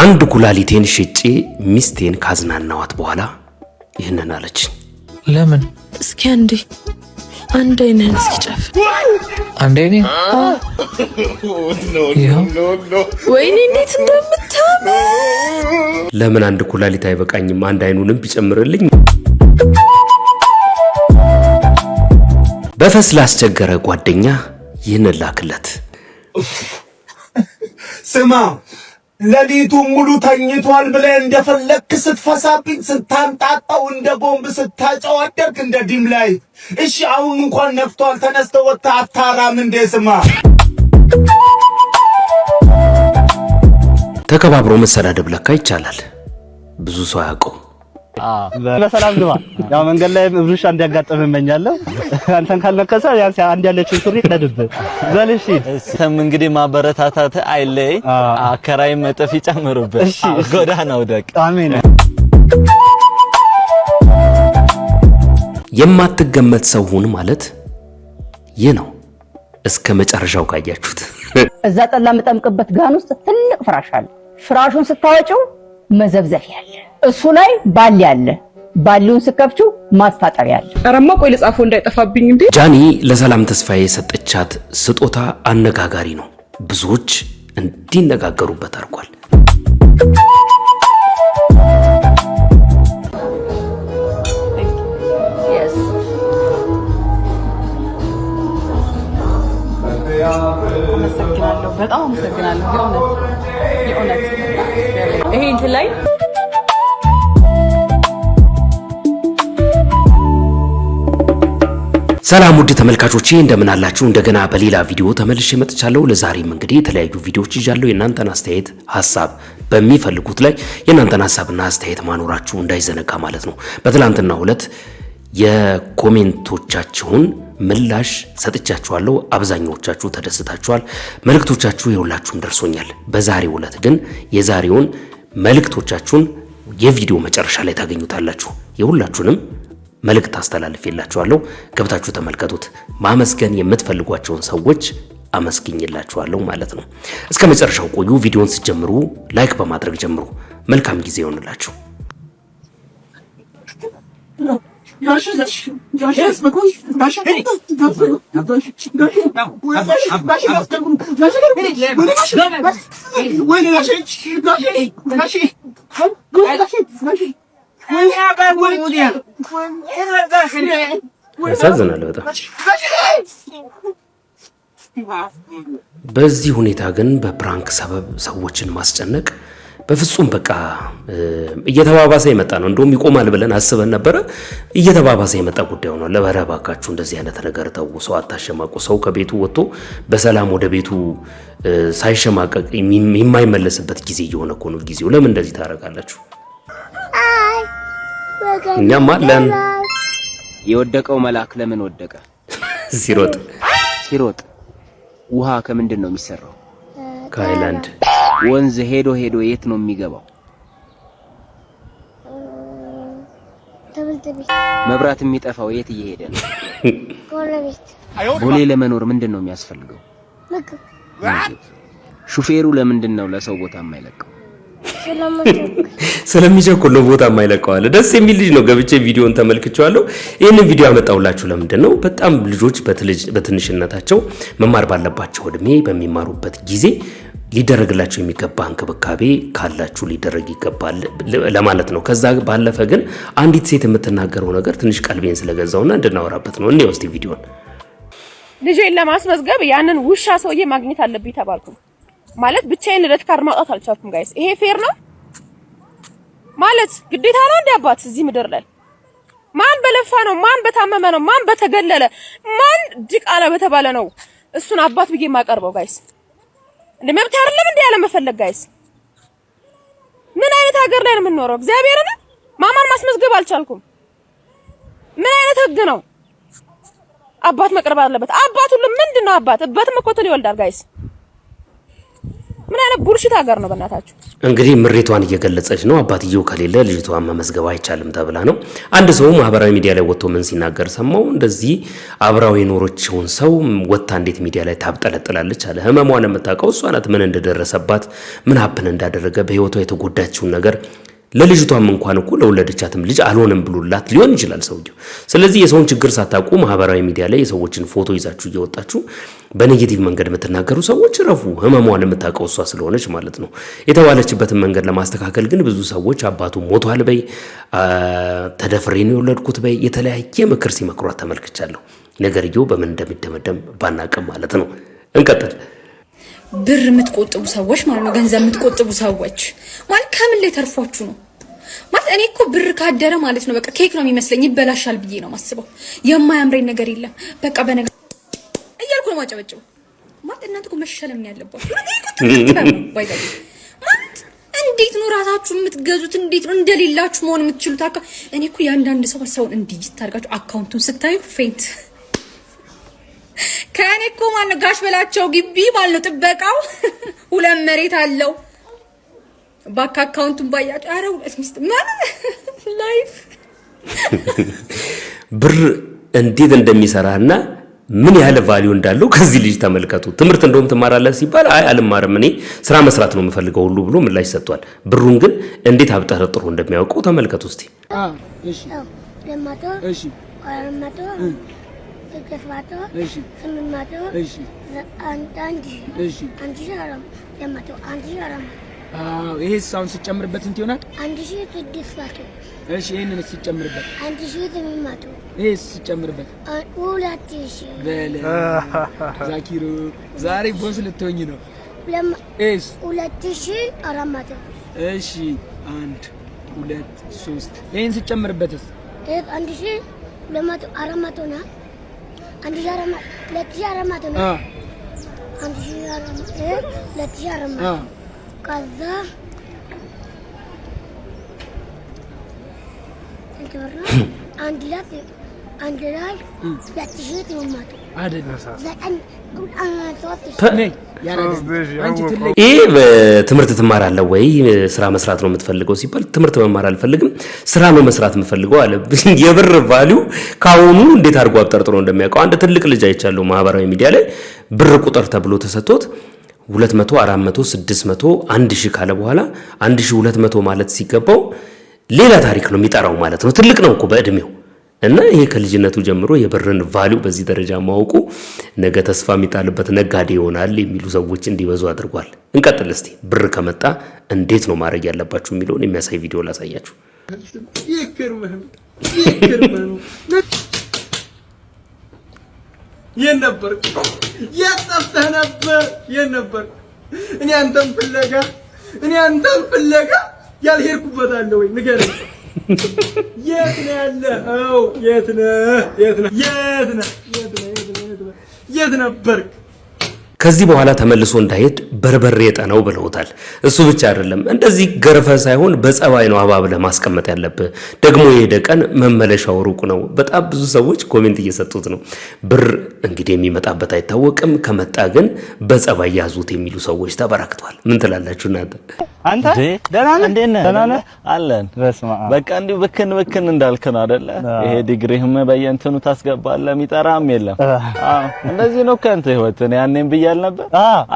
አንድ ኩላሊቴን ሽጬ ሚስቴን ካዝናናዋት በኋላ ይህንን አለች። ለምን? እስኪ አንድ አይነን እስኪጨፍ አንድ አይኔ ወይኔ እንዴት እንደምታምር! ለምን አንድ ኩላሊት አይበቃኝም? አንድ አይኑንም ቢጨምርልኝ። በፈስ ላስቸገረ ጓደኛ ይህንን ላክለት። ስማ ለሊቱ ሙሉ ተኝቷል ብለህ እንደፈለክ ስትፈሳብኝ ስታንጣጣው እንደ ቦምብ ስታጨው አደርክ እንደ ዲም ላይ። እሺ አሁን እንኳን ነፍቷል ተነስተህ ወጥተህ አታራም እንደ ስማ ተከባብሮ መሰዳደብ ለካ ይቻላል። ብዙ ሰው ያውቀው። በሰላም ግባ። ያው መንገድ ላይ ብሩሽ እንዲያጋጥም እመኛለሁ። አንተን ካልነከሰ ያንስ አንድ ያለችው ሱሪ ቀድብ ዘልሽ እሰም እንግዲህ ማበረታታት አይለይ። አከራይ መጠፍ ይጨምሩበት። ጎዳናው ደቅ አሜን። የማትገመት ሰው ሁን ማለት ይህ ነው። እስከ መጨረሻው ካያችሁት እዛ ጠላ መጠምቅበት ጋን ውስጥ ትልቅ ፍራሽ አለ። ፍራሹን ስታወጪው መዘብዘፍ ያለ እሱ ላይ ባል ያለ ባሉን ስከፍቹ ማስታጠሪያ ያለ። አረማ ቆይ ለጻፈው እንዳይጠፋብኝ እንዴ። ጃኒ ለሰላም ተስፋዬ የሰጠቻት ስጦታ አነጋጋሪ ነው። ብዙዎች እንዲነጋገሩበት አድርጓል። በጣም አመሰግናለሁ። የእውነት ይሄ እንትን ላይ ሰላም ውድ ተመልካቾቼ እንደምን አላችሁ? እንደገና በሌላ ቪዲዮ ተመልሼ መጥቻለሁ። ለዛሬም እንግዲህ የተለያዩ ቪዲዮዎች ይዣለሁ። የእናንተን አስተያየት ሐሳብ በሚፈልጉት ላይ የእናንተን ሐሳብና አስተያየት ማኖራችሁ እንዳይዘነጋ ማለት ነው። በትላንትናው ዕለት የኮሜንቶቻችሁን ምላሽ ሰጥቻችኋለሁ። አብዛኛዎቻችሁ ተደስታችኋል። መልእክቶቻችሁ የሁላችሁም ደርሶኛል። በዛሬው ዕለት ግን የዛሬውን መልእክቶቻችሁን የቪዲዮ መጨረሻ ላይ ታገኙታላችሁ። የሁላችሁንም መልእክት አስተላልፌላችኋለሁ። ገብታችሁ ተመልከቱት። ማመስገን የምትፈልጓቸውን ሰዎች አመስግኝላችኋለሁ ማለት ነው። እስከ መጨረሻው ቆዩ። ቪዲዮውን ስትጀምሩ ላይክ በማድረግ ጀምሩ። መልካም ጊዜ ይሆንላችሁ። ያሳዝናል በጣም። በዚህ ሁኔታ ግን በፕራንክ ሰበብ ሰዎችን ማስጨነቅ በፍጹም በቃ እየተባባሰ የመጣ ነው። እንደውም ይቆማል ብለን አስበን ነበረ። እየተባባሰ የመጣ ጉዳይ ሆኗል። ለበረባካችሁ እንደዚህ አይነት ነገር ተው። ሰው አታሸማቁ። ሰው ከቤቱ ወጥቶ በሰላም ወደ ቤቱ ሳይሸማቀቅ የማይመለስበት ጊዜ እየሆነ እኮ ነው ጊዜው። ለምን እንደዚህ ታረጋላችሁ? እኛም አለን። የወደቀው መልአክ ለምን ወደቀ? ሲሮጥ ውሃ ከምንድን ነው የሚሰራው? ከሃይላንድ። ወንዝ ሄዶ የት ነው የሚገባው? መብራት የሚጠፋው የት እየሄደ ነው? ቦሌ ለመኖር ምንድን ነው የሚያስፈልገው? ሹፌሩ ለምንድን ነው ለሰው ቦታ የማይለቀው? ስለሚቸኩል ነው ቦታ የማይለቀው አለ። ደስ የሚል ልጅ ነው። ገብቼ ቪዲዮን ተመልክቻለሁ። ይሄንን ቪዲዮ ያመጣሁላችሁ ለምንድን ነው? በጣም ልጆች በትንሽነታቸው መማር ባለባቸው እድሜ በሚማሩበት ጊዜ ሊደረግላቸው የሚገባ እንክብካቤ ካላችሁ ሊደረግ ይገባል ለማለት ነው። ከዛ ባለፈ ግን አንዲት ሴት የምትናገረው ነገር ትንሽ ቀልቤን ስለገዛውና እንድናወራበት ነው። እኔ ወስቲ ቪዲዮን ልጄን ለማስመዝገብ ያንን ውሻ ሰውዬ ማግኘት አለብኝ ተባልኩ። ማለት ብቻዬን ልደት ካርድ ማውጣት አልቻልኩም። ጋይስ ይሄ ፌር ነው ማለት ግዴታ ነው እንዴ? አባት እዚህ ምድር ላይ ማን በለፋ ነው? ማን በታመመ ነው? ማን በተገለለ? ማን ድቃላ በተባለ ነው እሱን አባት ብዬ የማቀርበው? ጋይስ እንደ መብት አይደለም እንዴ ያለ መፈለግ? ጋይስ ምን አይነት ሀገር ላይ ነው የምንኖረው? እግዚአብሔርን ማማን ማስመዝገብ አልቻልኩም። ምን አይነት ህግ ነው? አባት መቅረብ አለበት። አባት ሁሉ ምንድነው? አባትም እኮ ይወልዳል ጋይስ። ምን አይነት ቡልሽት ሀገር ነው በእናታችሁ? እንግዲህ ምሬቷን እየገለጸች ነው። አባትየው ከሌለ ልጅቷን መመዝገብ አይቻልም ተብላ ነው። አንድ ሰው ማህበራዊ ሚዲያ ላይ ወጥቶ ምን ሲናገር ሰማው። እንደዚህ አብራው የኖረችውን ሰው ወጥታ እንዴት ሚዲያ ላይ ታብጠለጥላለች አለ። ህመሟን የምታውቀው እሷ ናት። ምን እንደደረሰባት ምን ሀፕን እንዳደረገ በህይወቷ የተጎዳችውን ነገር ለልጅቷም እንኳን እኮ ለወለደቻትም ልጅ አልሆነም ብሎላት ሊሆን ይችላል ሰውየው። ስለዚህ የሰውን ችግር ሳታውቁ ማህበራዊ ሚዲያ ላይ የሰዎችን ፎቶ ይዛችሁ እየወጣችሁ በኔጌቲቭ መንገድ የምትናገሩ ሰዎች ረፉ። ህመሟን የምታውቀው እሷ ስለሆነች ማለት ነው። የተባለችበትን መንገድ ለማስተካከል ግን ብዙ ሰዎች አባቱ ሞቷል በይ፣ ተደፍሬ ነው የወለድኩት በይ፣ የተለያየ ምክር ሲመክሯት ተመልክቻለሁ። ነገርየው በምን እንደሚደመደም ባናቅም ማለት ነው። እንቀጥል። ብር የምትቆጥቡ ሰዎች ማለት ነው፣ ገንዘብ የምትቆጥቡ ሰዎች ማለት ከምን ላይ ተርፏችሁ ነው? ማለት እኔ እኮ ብር ካደረ ማለት ነው በቃ ኬክ ነው የሚመስለኝ፣ ይበላሻል ብዬ ነው ማስበው። የማያምረኝ ነገር የለም በቃ በነገር እያልኩ ነው ማጨበጨው። ማለት እናንተ እኮ መሸለም ያለባችሁ ማለት እንዴት ነው ራሳችሁ የምትገዙት? እንዴት ነው እንደሌላችሁ መሆን የምትችሉት? እኔ እኮ ያንዳንድ ሰውን እንዲህ ታርጋችሁ አካውንቱን ስታዩ ፌንት ከኔ እኮ ማን ጋሽ በላቸው ግቢ ማለት ነው ጥበቃው 2 መሬት አለው። ባንክ አካውንቱን ባያችሁ አረ እስሚስት ማለት ላይፍ ብር እንዴት እንደሚሰራና ምን ያህል ቫልዩ እንዳለው ከዚህ ልጅ ተመልከቱ። ትምህርት እንደውም ትማራለህ ሲባል አይ አልማርም እኔ ስራ መስራት ነው የምፈልገው ሁሉ ብሎ ምላሽ ሰጥቷል። ብሩን ግን እንዴት አብጠርጥሮ እንደሚያውቀው ተመልከቱ እስቲ። እሺ ለማቶ እሺ አረማቶ ተከፋቶ እሺ ስምማቶ እሺ አንዳንድ እሺ አንቺ አራም ለማቶ አንቺ አራም ይሄ ሳውን ሲጨምርበት እንት ይሆናል 1600 እሺ ይሄንን ሲጨምርበት 1800 ይሄ ሲጨምርበት 2000 በለ ዛኪሩ ዛሬ ቦስ ልትሆኝ ነው። ለማ ኤስ 2400 እሺ 1 2 3 ይሄን ሲጨምርበትስ 1200 ነው 1400 ነው 1400 ከዛ አንድ ላይ 2000 ነው ማለት ይሄ በትምህርት ትማራለህ ወይ ስራ መስራት ነው የምትፈልገው ሲባል ትምህርት መማር አልፈልግም ስራ ነው መስራት የምፈልገው አለ። የብር ቫልዩ ካሁኑ እንዴት አድርጎ አብጠርጥሮ እንደሚያውቀው አንድ ትልቅ ልጅ አይቻለሁ ማህበራዊ ሚዲያ ላይ ብር ቁጥር ተብሎ ተሰጥቶት 200 400 600 1000 ካለ በኋላ 1200 ማለት ሲገባው ሌላ ታሪክ ነው የሚጠራው ማለት ነው። ትልቅ ነው እኮ በእድሜው እና ይሄ ከልጅነቱ ጀምሮ የብርን ቫልዩ በዚህ ደረጃ ማወቁ ነገ ተስፋ የሚጣልበት ነጋዴ ይሆናል የሚሉ ሰዎች እንዲበዙ አድርጓል። እንቀጥል እስቲ። ብር ከመጣ እንዴት ነው ማድረግ ያለባችሁ የሚለውን የሚያሳይ ቪዲዮ ላሳያችሁ። ይከርመህ የነበር ያጣፍተህ ነበር የነበር እኔ አንተም ፍለጋ ያልሄድኩበት አለ ወይ ንገረኝ። የት ነው ያለኸው? የት ነበር? ከዚህ በኋላ ተመልሶ እንዳይሄድ በርበሬ የጠነው ብለውታል። እሱ ብቻ አይደለም እንደዚህ ገርፈ ሳይሆን በጸባይ ነው አባብለ ማስቀመጥ ያለብህ። ደግሞ የሄደ ቀን መመለሻው ሩቅ ነው። በጣም ብዙ ሰዎች ኮሜንት እየሰጡት ነው። ብር እንግዲህ የሚመጣበት አይታወቅም፣ ከመጣ ግን በጸባይ ያዙት የሚሉ ሰዎች ተበራክተዋል። ምን ትላላችሁ እናንተ? አንተ ደህና ነህ? ደህና ነህ? አለን። በስመ አብ በቃ እንዲሁ ብክን እንዳልክ ነው አይደለ? ይሄ ዲግሪህም በየእንትኑ ታስገባለህ፣ የሚጠራም የለም። እንደዚህ ነው ከአንተ ህይወት። እኔ ያኔም ብያለሁ ነበር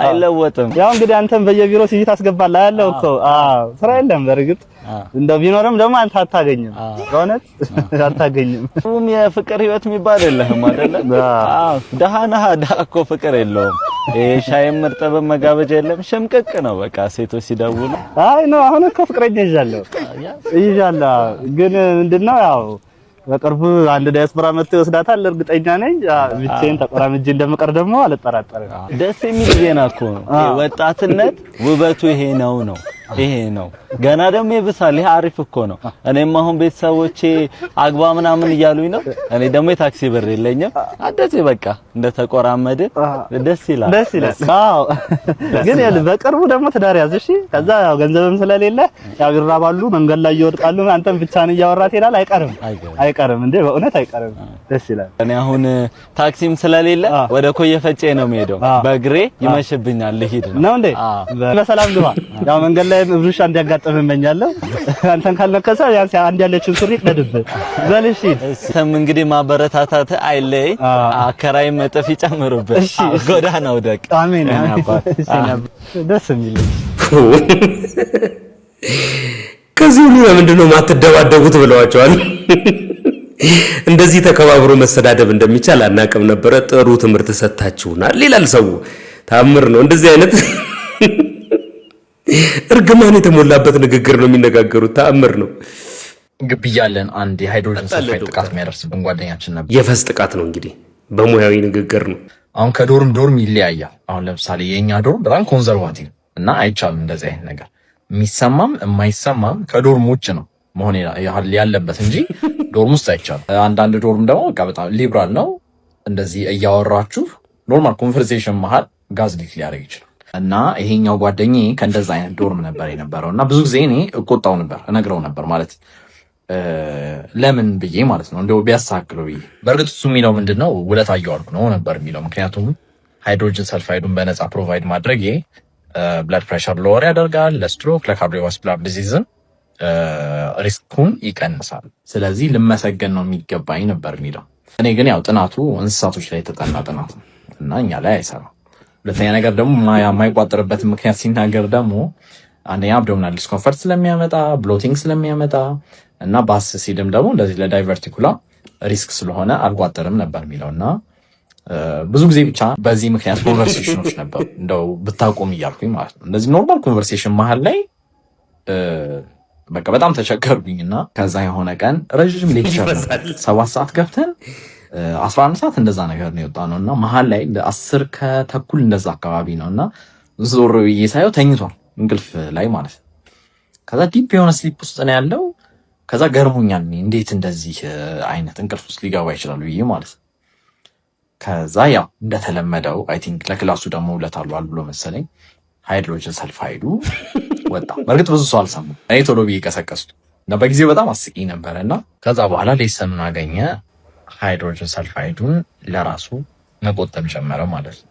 አይለወጥም። ያው እንግዲህ አንተም በየቢሮ ሲቪ ታስገባለህ ያለው እኮ ስራ የለም። በርግጥ እንደው ቢኖርም ደግሞ አንተ አታገኝም፣ በእውነት አታገኝም። የፍቅር ህይወት የሚባል የለህም አይደለ? ደሃና እኮ ፍቅር የለውም። ሻይም እርጥብም መጋበጃ የለም። ሽምቅቅ ነው በቃ። ሴቶች ሲደውሉ አይ ነው አሁን እኮ ፍቅረኛ ይዣለሁ ግን ምንድነው ያው በቅርቡ አንድ ዲያስፖራ መጥቶ ይወስዳታል እርግጠኛ ነኝ። ብቻዬን ተቆራምጄ እንደምቀር ደግሞ አልጠራጠርም። ደስ የሚል ዜና እኮ ነው። ወጣትነት ውበቱ ይሄ ነው። ይሄ ነው ገና ደግሞ ይብሳል ይሄ አሪፍ እኮ ነው እኔም አሁን ቤተሰቦቼ አግባ ምናምን እያሉኝ ነው እኔ ደግሞ የታክሲ ብር የለኝም አደዚህ በቃ እንደተቆራመደ ደስ ይላል አዎ ግን በቅርቡ ደግሞ ትዳር ያዝ እሺ ከዛ ያው ገንዘብም ስለሌለ ያው ይራባሉ መንገድ ላይ ይወድቃሉ አንተም ብቻህን እያወራት ይላል አይቀርም እንዴ በእውነት አይቀርም ደስ ይላል እኔ አሁን ታክሲም ስለሌለ ወደ ኮየፈጬ ነው የሚሄደው በእግሬ ይመሽብኛል ልሂድ ነው እንዴ በሰላም ግባ ያው መንገድ ላይ ብሩሻ እንዲያጋጥም እመኛለሁ አንተን ካልነከሰ ያንስ አንድ ያለችን ሱሪ ቀድብ በልሽ ተም እንግዲህ ማበረታታት አይለይ አከራይ መጥፍ ይጨምሩበት ጎዳናው ደቅ አሜን ደስ የሚል ከዚህ ሁሉ ለምንድነው ማትደባደቡት ብለዋቸዋል እንደዚህ ተከባብሮ መሰዳደብ እንደሚቻል አናቀም ነበር ጥሩ ትምህርት ሰጣችሁናል ይላል ሰው ታምር ነው እንደዚህ አይነት እርግማን የተሞላበት ንግግር ነው የሚነጋገሩት ታምር ነው ግብ ያለን አንድ የሃይድሮጅን ሰልፋይድ ጥቃት የሚያደርስብን ጓደኛችን ነበር የፈስ ጥቃት ነው እንግዲህ በሙያዊ ንግግር ነው አሁን ከዶርም ይለያያል አሁን ለምሳሌ የኛ ዶርም በጣም ኮንሰርቫቲቭ እና አይቻልም እንደዚህ አይነት ነገር የሚሰማም የማይሰማም ከዶርም ውጭ ነው መሆን ያለበት እንጂ ዶርም ውስጥ አይቻልም አንዳንድ ዶርም ደግሞ በጣም ሊብራል ነው እንደዚህ እያወራችሁ ኖርማል ኮንቨርሴሽን መሃል ጋዝ ሊክ ሊያደርግ ይችላል እና ይሄኛው ጓደኛዬ ከእንደዛ አይነት ዶርም ነበር የነበረውና ብዙ ጊዜ እኔ እቆጣው ነበር እነግረው ነበር ማለት ለምን ብዬ ማለት ነው እንደው ቢያሳክለው ብዬ በእርግጥ እሱ የሚለው ምንድነው ውለታ እያዋልኩ ነው ነበር የሚለው ምክንያቱም ሃይድሮጅን ሰልፋይዱን በነፃ ፕሮቫይድ ማድረግ ብለድ ፕሬሸር ሎወር ያደርጋል ለስትሮክ ለካርዲዮቫስኩላር ዲዚዝን ሪስኩን ይቀንሳል ስለዚህ ልመሰገን ነው የሚገባኝ ነበር የሚለው እኔ ግን ያው ጥናቱ እንስሳቶች ላይ የተጠና ጥናት ነው እና እኛ ላይ አይሰራም ሁለተኛ ነገር ደግሞ የማይቋጠርበት ምክንያት ሲናገር ደግሞ አንደኛ አብዶሚናል ዲስኮምፈርት ስለሚያመጣ ብሎቲንግ ስለሚያመጣ እና ባስ ሲልም ደግሞ እንደዚህ ለዳይቨርቲኩላ ሪስክ ስለሆነ አልቋጠርም ነበር የሚለውና ብዙ ጊዜ ብቻ በዚህ ምክንያት ኮንቨርሴሽኖች ነበር እንደው ብታቆም እያልኩኝ ማለት ነው እንደዚህ ኖርማል ኮንቨርሴሽን መሃል ላይ በቃ በጣም ተቸገርኩኝና ከዛ የሆነ ቀን ረጅም ሌክቸር 7 ሰዓት ገብተን 11 ሰዓት እንደዛ ነገር ነው የወጣነውና መሃል ላይ ለ10 ከተኩል እንደዛ አካባቢ ነውና ዞር ብዬ ሳየው ተኝቷል እንቅልፍ ላይ ማለት ከዛ ዲፕ የሆነ ስሊፕ ውስጥ ነው ያለው ከዛ ገርሞኛል እንዴት እንደዚህ አይነት እንቅልፍ ውስጥ ሊገባ ይችላል ብዬ ማለት ከዛ ያው እንደተለመደው አይ ቲንክ ለክላሱ ደግሞ ውለታሉ ብሎ መሰለኝ ሃይድሮጅን ሰልፋይዱ ወጣ በርግጥ ብዙ ሰው አልሰማም እኔ ቶሎ ብዬ ቀሰቀስኩ እና በጊዜው በጣም አስቂኝ ነበርና ከዛ በኋላ ሌሰኑን አገኘ ሃይድሮጅን ሰልፋይዱን ለራሱ መቆጠብ ጀመረ ማለት ነው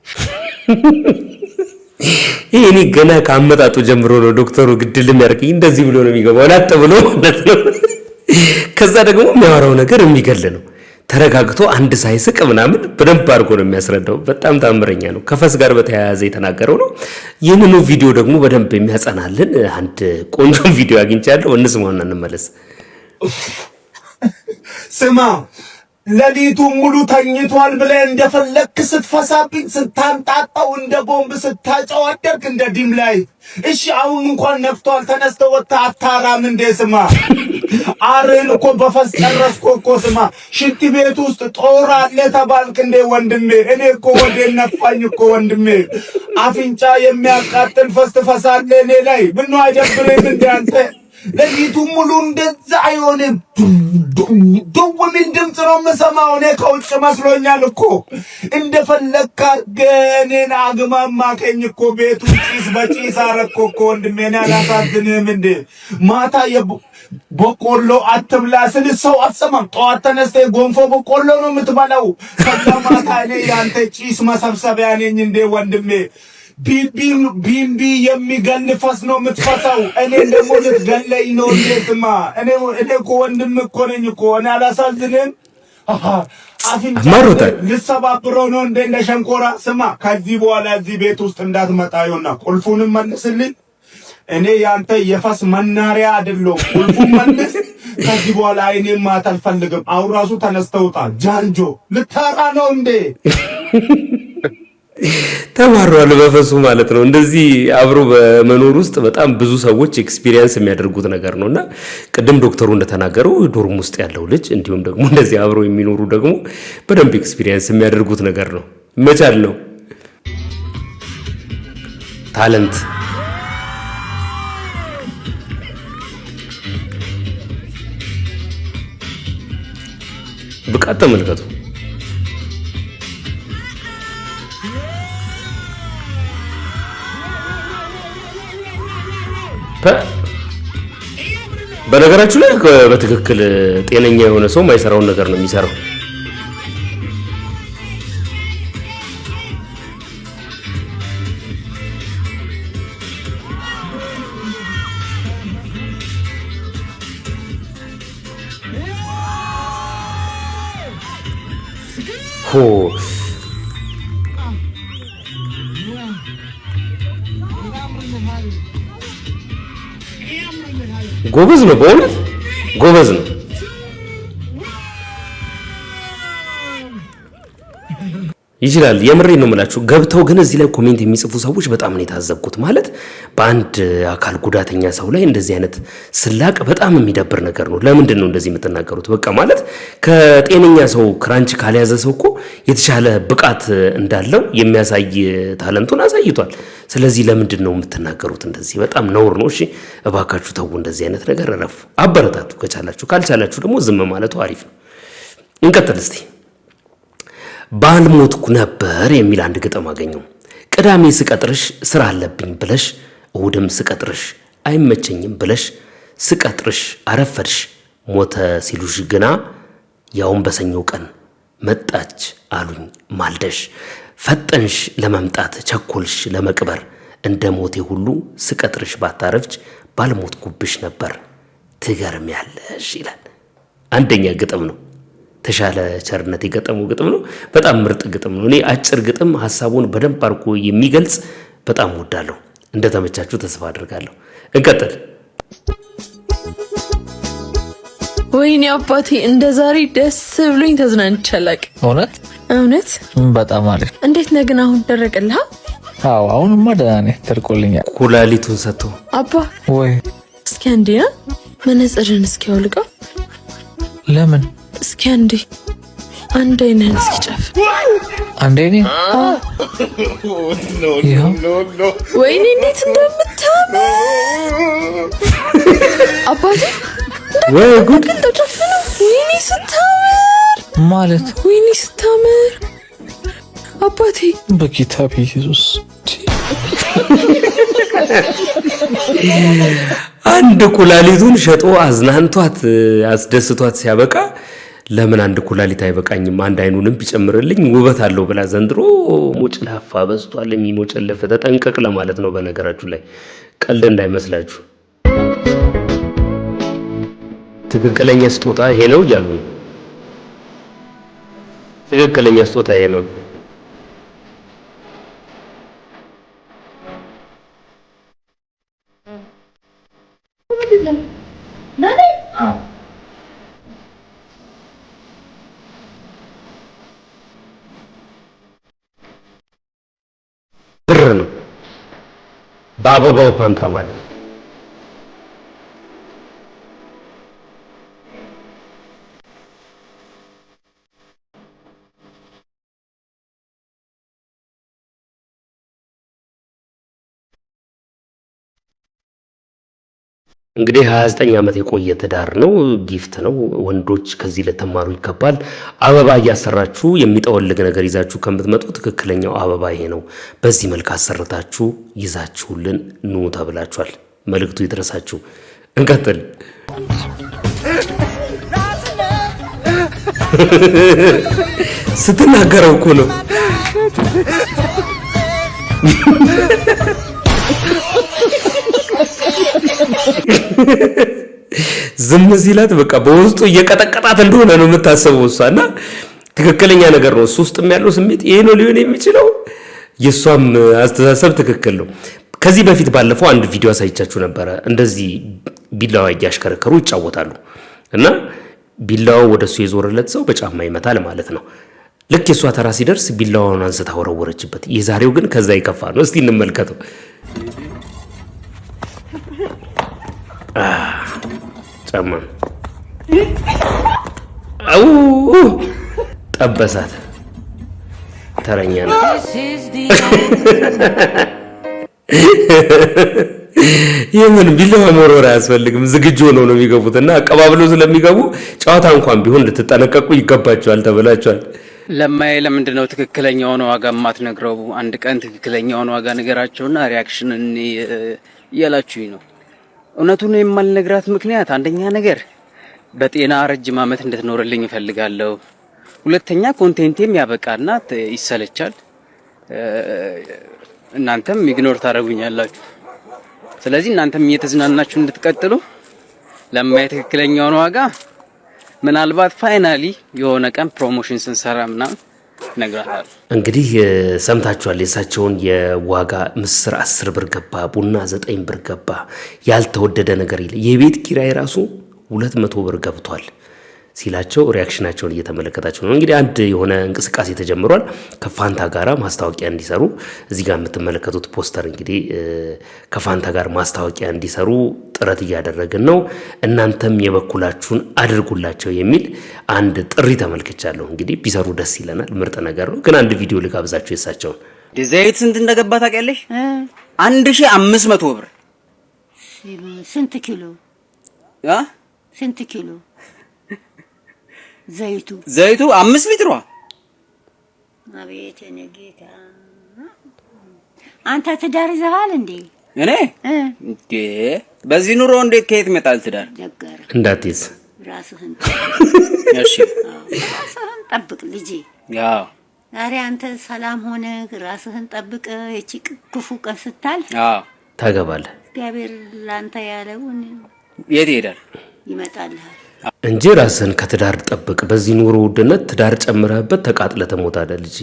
ይሄኔ ገና ከአመጣጡ ጀምሮ ነው ዶክተሩ ግድልም ያርቀኝ እንደዚህ ብሎ ነው የሚገባው ላጥ ብሎ ማለት ነው ከዛ ደግሞ የሚያወራው ነገር የሚገል ነው ተረጋግቶ አንድ ሳይስቅ ምናምን በደንብ አድርጎ ነው የሚያስረዳው በጣም ታምረኛ ነው ከፈስ ጋር በተያያዘ የተናገረው ነው ይህንኑ ቪዲዮ ደግሞ በደንብ የሚያጸናልን አንድ ቆንጆ ቪዲዮ አግኝቻለሁ እንስማውና እንመለስ ስማ ለሊቱን ሙሉ ተኝቷል ብለህ እንደፈለክ ስትፈሳብኝ ስታንጣጣው እንደ ቦምብ ስታጨዋደርክ እንደ ዲም ላይ እሺ አሁን እንኳን ነፍቷል ተነስተህ ወጣ አታራም እንደ ስማ አረን እኮ በፈስ ጨረስኩ እኮ ስማ ሽንት ቤት ውስጥ ጦር አለ ተባልክ እንደ ወንድሜ እኔ እኮ ወደ ነፋኝ እኮ ወንድሜ አፍንጫ የሚያቃጥል ፈስ ትፈሳለህ እኔ ላይ ምን ነው አይደብርም እንደ አንተ ለሊቱን ሙሉ እንደዛ አይሆንም ምን ድምፅ ነው የምሰማው እኔ ከውጭ መስሎኛል እኮ እንደፈለክ አድርገን አግማማከኝ እኮ ቤቱ ጭስ በጭስ አረኮ እኮ ወንድሜ እኔ አላሳዝንህም እንዴ ማታ በቆሎ አትብላ ስል ሰው አትሰማም ጠዋት ተነስተህ ጎንፎ በቆሎ ነው የምትበላው ከዛ ማታ እኔ ያንተ ጭስ መሰብሰቢያ ነኝ እንዴ ወንድሜ ቢምቢ የሚገል ፈስ ነው የምትፈሳው እኔ ደግሞ ልትገለኝ ነው እንዴትማ እኔ እኮ ወንድም እኮ ነኝ እኮ እኔ አላሳዝንም አፍንጫ ልሰባብረው ነው እንደ ሸንኮራ ስማ ከዚህ በኋላ እዚህ ቤት ውስጥ እንዳትመጣ ይሆና ቁልፉንም መልስልኝ እኔ ያንተ የፈስ መናሪያ አይደለም ቁልፉን መልስ ከዚህ በኋላ እኔን ማታ አልፈልግም አሁን ራሱ ተነስተውጣል ጃንጆ ልታራ ነው እንዴ ተማሯል በፈሱ ማለት ነው እንደዚህ አብሮ በመኖር ውስጥ በጣም ብዙ ሰዎች ኤክስፒሪየንስ የሚያደርጉት ነገር ነውና ቅድም ዶክተሩ እንደተናገረው ዶርም ውስጥ ያለው ልጅ እንዲሁም ደግሞ እንደዚህ አብሮ የሚኖሩ ደግሞ በደንብ ኤክስፒሪየንስ የሚያደርጉት ነገር ነው መቻል ነው ታለንት ብቃት ተመልከቱ። በነገራችሁ ላይ በትክክል ጤነኛ የሆነ ሰው ማይሰራውን ነገር ነው የሚሰራው። ጎበዝ ነው፣ በእውነት ጎበዝ ነው። ይችላል። የምሬን ነው የምላችሁ። ገብተው ግን እዚህ ላይ ኮሜንት የሚጽፉ ሰዎች በጣም ነው የታዘብኩት። ማለት በአንድ አካል ጉዳተኛ ሰው ላይ እንደዚህ አይነት ስላቅ በጣም የሚደብር ነገር ነው። ለምንድን ነው እንደዚህ የምትናገሩት? በቃ ማለት ከጤነኛ ሰው ክራንች ካልያዘ ሰው እኮ የተሻለ ብቃት እንዳለው የሚያሳይ ታለንቱን አሳይቷል። ስለዚህ ለምንድን ነው የምትናገሩት? እንደዚህ በጣም ነውር ነው። እሺ እባካችሁ ተው፣ እንደዚህ አይነት ነገር ረፉ፣ አበረታቱ ከቻላችሁ። ካልቻላችሁ ደግሞ ዝም ማለቱ አሪፍ ነው። እንቀጥል እስቲ። ባልሞትኩ ነበር የሚል አንድ ግጥም አገኘው። ቅዳሜ ስቀጥርሽ ስራ አለብኝ ብለሽ፣ እሁድም ስቀጥርሽ አይመቸኝም ብለሽ፣ ስቀጥርሽ አረፈድሽ ሞተ ሲሉሽ ግና፣ ያውም በሰኞው ቀን መጣች አሉኝ ማልደሽ። ፈጠንሽ ለመምጣት ቸኮልሽ ለመቅበር፣ እንደ ሞቴ ሁሉ ስቀጥርሽ ባታረፍች፣ ባልሞትኩብሽ ነበር ትገርሚያለሽ ይላል። አንደኛ ግጥም ነው። ተሻለ ቸርነት የገጠመው ግጥም ነው። በጣም ምርጥ ግጥም ነው። እኔ አጭር ግጥም ሐሳቡን በደንብ አድርጎ የሚገልጽ በጣም ወዳለሁ። እንደተመቻችሁ ተስፋ አድርጋለሁ። እንቀጥል። ወይኔ አባቴ እንደ ዛሬ ደስ ብሎኝ ተዝናንቼ አላውቅም። እውነት በጣም አሪፍ። እንዴት ነህ ግን? አሁን ደረቀልህ? አዎ አሁንማ ደህና ነኝ፣ ተርቆልኛል። ኩላሊቱን ሰጥቶ አባ ወይ እስኪ አንዴ መነጽርን እስኪ አውልቀው። ለምን? እስኪ አንዴ አንድ አይነን እስኪ ጨፍ አንዴ ነኝ። ወይኔ እንዴት እንደምታምር አባቴ! ወይ ጉድ! ተጨፍነው ወይኔ ስታምር ማለት ወይኔ ስታምር አባቴ! በጌታ ኢየሱስ አንድ ኩላሊቱን ሸጦ አዝናንቷት አስደስቷት ሲያበቃ ለምን አንድ ኩላሊት አይበቃኝም አንድ አይኑንም ቢጨምርልኝ ውበት አለው ብላ ዘንድሮ ሞጭላፋ በዝቷል። የሚሞጨለፈ ተጠንቀቅ ለማለት ነው። በነገራችሁ ላይ ቀልድ እንዳይመስላችሁ። ትክክለኛ ስጦታ ይሄ ነው እያሉ ነው። ትክክለኛ ስጦታ ይሄ ነው። ብር ነው በአበባው ፋንታ ማለት እንግዲህ 29 ዓመት የቆየ ትዳር ነው። ጊፍት ነው። ወንዶች ከዚህ ለተማሩ ይገባል። አበባ እያሰራችሁ የሚጠወልግ ነገር ይዛችሁ ከምትመጡ ትክክለኛው አበባ ይሄ ነው። በዚህ መልክ አሰርታችሁ ይዛችሁልን ኑ ተብላችኋል። መልእክቱ ይድረሳችሁ። እንቀጥል። ስትናገረው እኮ ነው ዝም ሲላት በቃ በውስጡ እየቀጠቀጣት እንደሆነ ነው የምታስበው እሷና ትክክለኛ ነገር ነው። እሱ ውስጥም ያለው ስሜት ይሄ ነው ሊሆን የሚችለው። የሷም አስተሳሰብ ትክክል ነው። ከዚህ በፊት ባለፈው አንድ ቪዲዮ አሳይቻችሁ ነበረ። እንደዚህ ቢላዋ እያሽከረከሩ ይጫወታሉ እና ቢላዋው ወደሱ የዞረለት ሰው በጫማ ይመታል ማለት ነው። ልክ የሷ ተራ ሲደርስ ቢላዋውን አንስታ ወረወረችበት። የዛሬው ግን ከዛ ይከፋ ነው። እስቲ እንመልከተው። ጫማ አው ጠበሳት። ተረኛ ነው። የምን ቢላዋ መወርወር አያስፈልግም። ዝግጁ ሆነው ነው የሚገቡትና አቀባብለው ስለሚገቡ ጨዋታ እንኳን ቢሆን ልትጠነቀቁ ይገባቸዋል ተብላችኋል። ለማይ ለምንድነው ትክክለኛውን ዋጋ ማትነግረው? አንድ ቀን ትክክለኛውን ዋጋ ነገራቸውና ሪአክሽንን እያላችሁኝ ነው። እውነቱን የማልነግራት ምክንያት አንደኛ ነገር በጤና ረጅም ዓመት እንድትኖርልኝ እፈልጋለሁ። ሁለተኛ ኮንቴንቴም ያበቃና ይሰለቻል። እናንተም ኢግኖር ታደርጉኛላችሁ። ስለዚህ እናንተም እየተዝናናችሁ እንድትቀጥሉ ለማይ ትክክለኛውን ዋጋ ምናልባት ፋይናሊ የሆነ ቀን ፕሮሞሽን ስንሰራምና ነግራታለሁ። እንግዲህ ሰምታችኋል የሳቸውን የዋጋ ምስር 10 ብር ገባ፣ ቡና 9 ብር ገባ። ያልተወደደ ነገር የለ። የቤት ኪራይ ራሱ 200 ብር ገብቷል ሲላቸው ሪአክሽናቸውን እየተመለከታቸው ነው። እንግዲህ አንድ የሆነ እንቅስቃሴ ተጀምሯል ከፋንታ ጋራ ማስታወቂያ እንዲሰሩ። እዚህ ጋር የምትመለከቱት ፖስተር እንግዲህ ከፋንታ ጋር ማስታወቂያ እንዲሰሩ ጥረት እያደረግን ነው፣ እናንተም የበኩላችሁን አድርጉላቸው የሚል አንድ ጥሪ ተመልክቻለሁ። እንግዲህ ቢሰሩ ደስ ይለናል፣ ምርጥ ነገር ነው። ግን አንድ ቪዲዮ ልጋብዛችሁ የሳቸውን። ዘይት ስንት እንደገባ ታውቂያለሽ? 1500 ብር። ስንት ኪሎ? ስንት ኪሎ ዘይቱ 5 ሊትሯ። አቤት የኔ ጌታ፣ አንተ ትዳር ይዘሃል እንዴ? እኔ እንዴ በዚህ ኑሮ እንዴት ከየት ይመጣል ትዳር? እንዳትይዝ ራስህን እሺ፣ ራስህን ጠብቅ ልጄ። ያው ዛሬ አንተ ሰላም ሆነ ራስህን ጠብቅ። እቺ ክፉ ቀን ስታልፍ ታገባለህ። እግዚአብሔር ላንተ ያለውን የት ይሄዳል ይመጣልሃል እንጂ ራስህን ከትዳር ጠብቅ። በዚህ ኑሮ ውድነት ትዳር ጨምረህበት ተቃጥለህ ትሞታለህ ልጄ።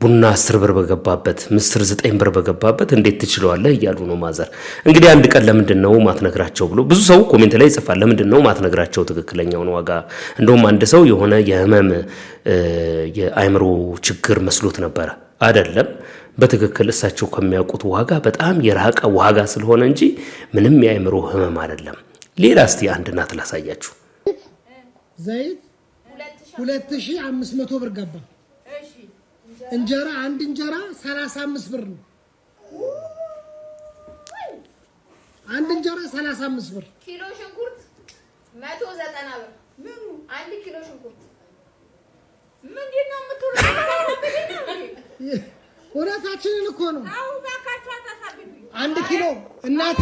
ቡና 10 ብር በገባበት ምስር 9 ብር በገባበት እንዴት ትችለዋለህ እያሉ ነው ማዘር። እንግዲህ አንድ ቀን ለምንድነው ማትነግራቸው ብሎ ብዙ ሰው ኮሜንት ላይ ይጽፋል። ለምንድነው ማትነግራቸው ትክክለኛውን ዋጋ? እንደውም አንድ ሰው የሆነ የህመም የአይምሮ ችግር መስሎት ነበር። አይደለም፣ በትክክል እሳቸው ከሚያውቁት ዋጋ በጣም የራቀ ዋጋ ስለሆነ እንጂ ምንም የአይምሮ ህመም አይደለም። ሌላ እስቲ አንድ እናት ላሳያችሁ። ዘይት 2500 ብር ገባ። እንጀራ አንድ እንጀራ 35 ብር ነው። አንድ እንጀራ 35 ብር። ኪሎ ሽንኩርት 190 ብር። ምኑ? አንድ ኪሎ ሽንኩርት ምንድነው የምትሉት? ወራታችንን እኮ ነው። አንድ ኪሎ እናቴ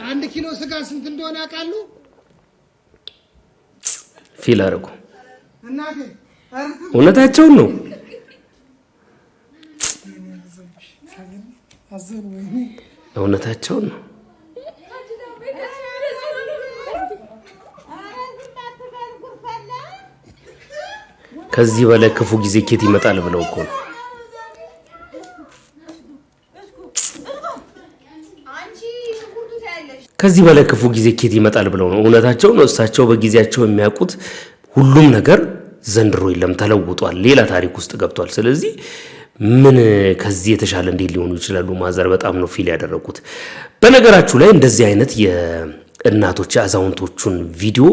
1 ኪሎ ስጋ ስንት እንደሆነ ያውቃሉ? ፊል አደረጉ። እናቴ እውነታቸውን ነው። እውነታቸውን ነው። ከዚህ በላይ ክፉ ጊዜ ኬት ይመጣል ብለው እኮ ነው። ከዚህ በላይ ክፉ ጊዜ ኬት ይመጣል ብለው ነው። እውነታቸው ነው። እሳቸው በጊዜያቸው የሚያውቁት ሁሉም ነገር ዘንድሮ የለም፣ ተለውጧል፣ ሌላ ታሪክ ውስጥ ገብቷል። ስለዚህ ምን ከዚህ የተሻለ እንዴት ሊሆኑ ይችላሉ? ማዘር በጣም ነው ፊል ያደረጉት። በነገራችሁ ላይ እንደዚህ አይነት የእናቶች አዛውንቶቹን ቪዲዮ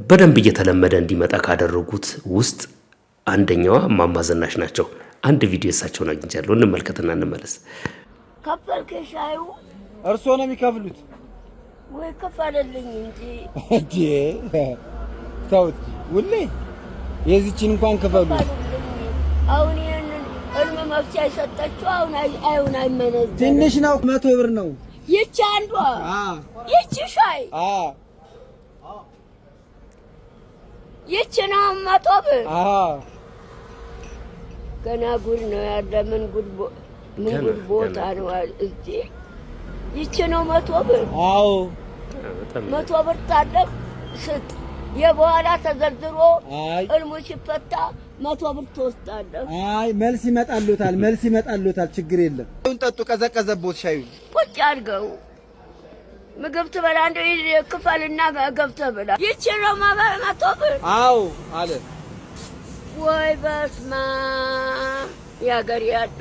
በደንብ እየተለመደ እንዲመጣ ካደረጉት ውስጥ አንደኛዋ እማማ ዝናሽ ናቸው። አንድ ቪዲዮ እሳቸውን አግኝቻለሁ፣ እንመልከትና እንመለስ። ከፈልከሽ ሻዩ እርሶ ነው የሚከፍሉት ወይ? ከፈለልኝ እንጂ እንዴ ተውት። ውሌ የዚችን እንኳን ክፈሉ። አሁን ይሄንን እልም መፍቻ የሰጠችው አሁን አይመነዘርም። ትንሽ ነው፣ 100 ብር ነው። ይቺ አንዷ ይቺ ሻይ ይቺ ነው 100 ብር። ገና ጉድ ነው ያለ። ምን ጉድ ቦታ ነው እዚህ። ይቺ ነው 100 ብር። 100 ብር ታለህ ስጥ። የበኋላ ተዘርዝሮ እልሙ ሲፈታ 100 ብር ትወስዳለህ። አይ መልስ ይመጣሉታል፣ ችግር የለም። አሁን ጠጡ፣ ቀዘቀዘቦት ሻዩ ቁጭ አድርገው። ምግብ ትበላ እንደው ክፈልና ገብተህ ብላ። ይቺ ነው 100 ብር። አለ ወይ በስመ አብ። ያገር ያለ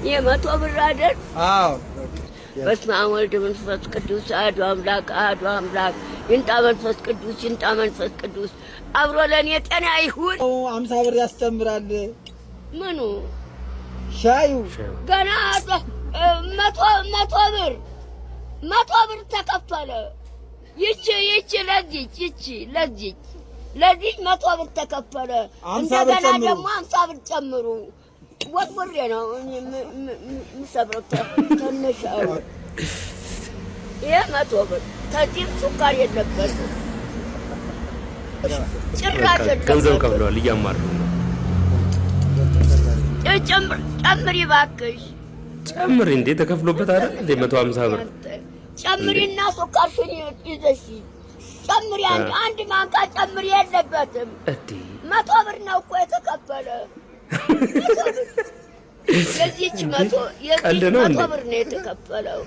የ100 ብር አይደል? በስመ አብ ወወልድ ወመንፈስ ቅዱስ አሐዱ አምላክ ይንጣ መንፈስ ቅዱስ ይንጣ መንፈስ ቅዱስ አብሮ ለኔ ጤና ይሁን። 50 ብር ያስተምራል። ምኑ ሻዩ ገና 100 ብር ተከፈለ። ይቺ ለዚህ 100 ብር ተከፈለ። እንደገና ደግሞ 50 ብር ጨምሩ። ወጥወሬ ነው ምሰብረው ተነሻው። ይሄ 100 ብር ከዚህ ሱካር የለበት ጭራሽ ገንዘብ ከፍለዋል እያማሩ ጨምሪ እባክሽ ጨምሪ። እንዴ ተከፍሎበት አይደል እንዴ 150 ብር ጨምሪና ሱካርሽን ይዘሽ ጨምሪ። አንድ ማንካ ጨምሪ የለበትም። 100 ብር ነው እኮ የተከፈለ። ለዚህች 100 ብር ነው የተከፈለው።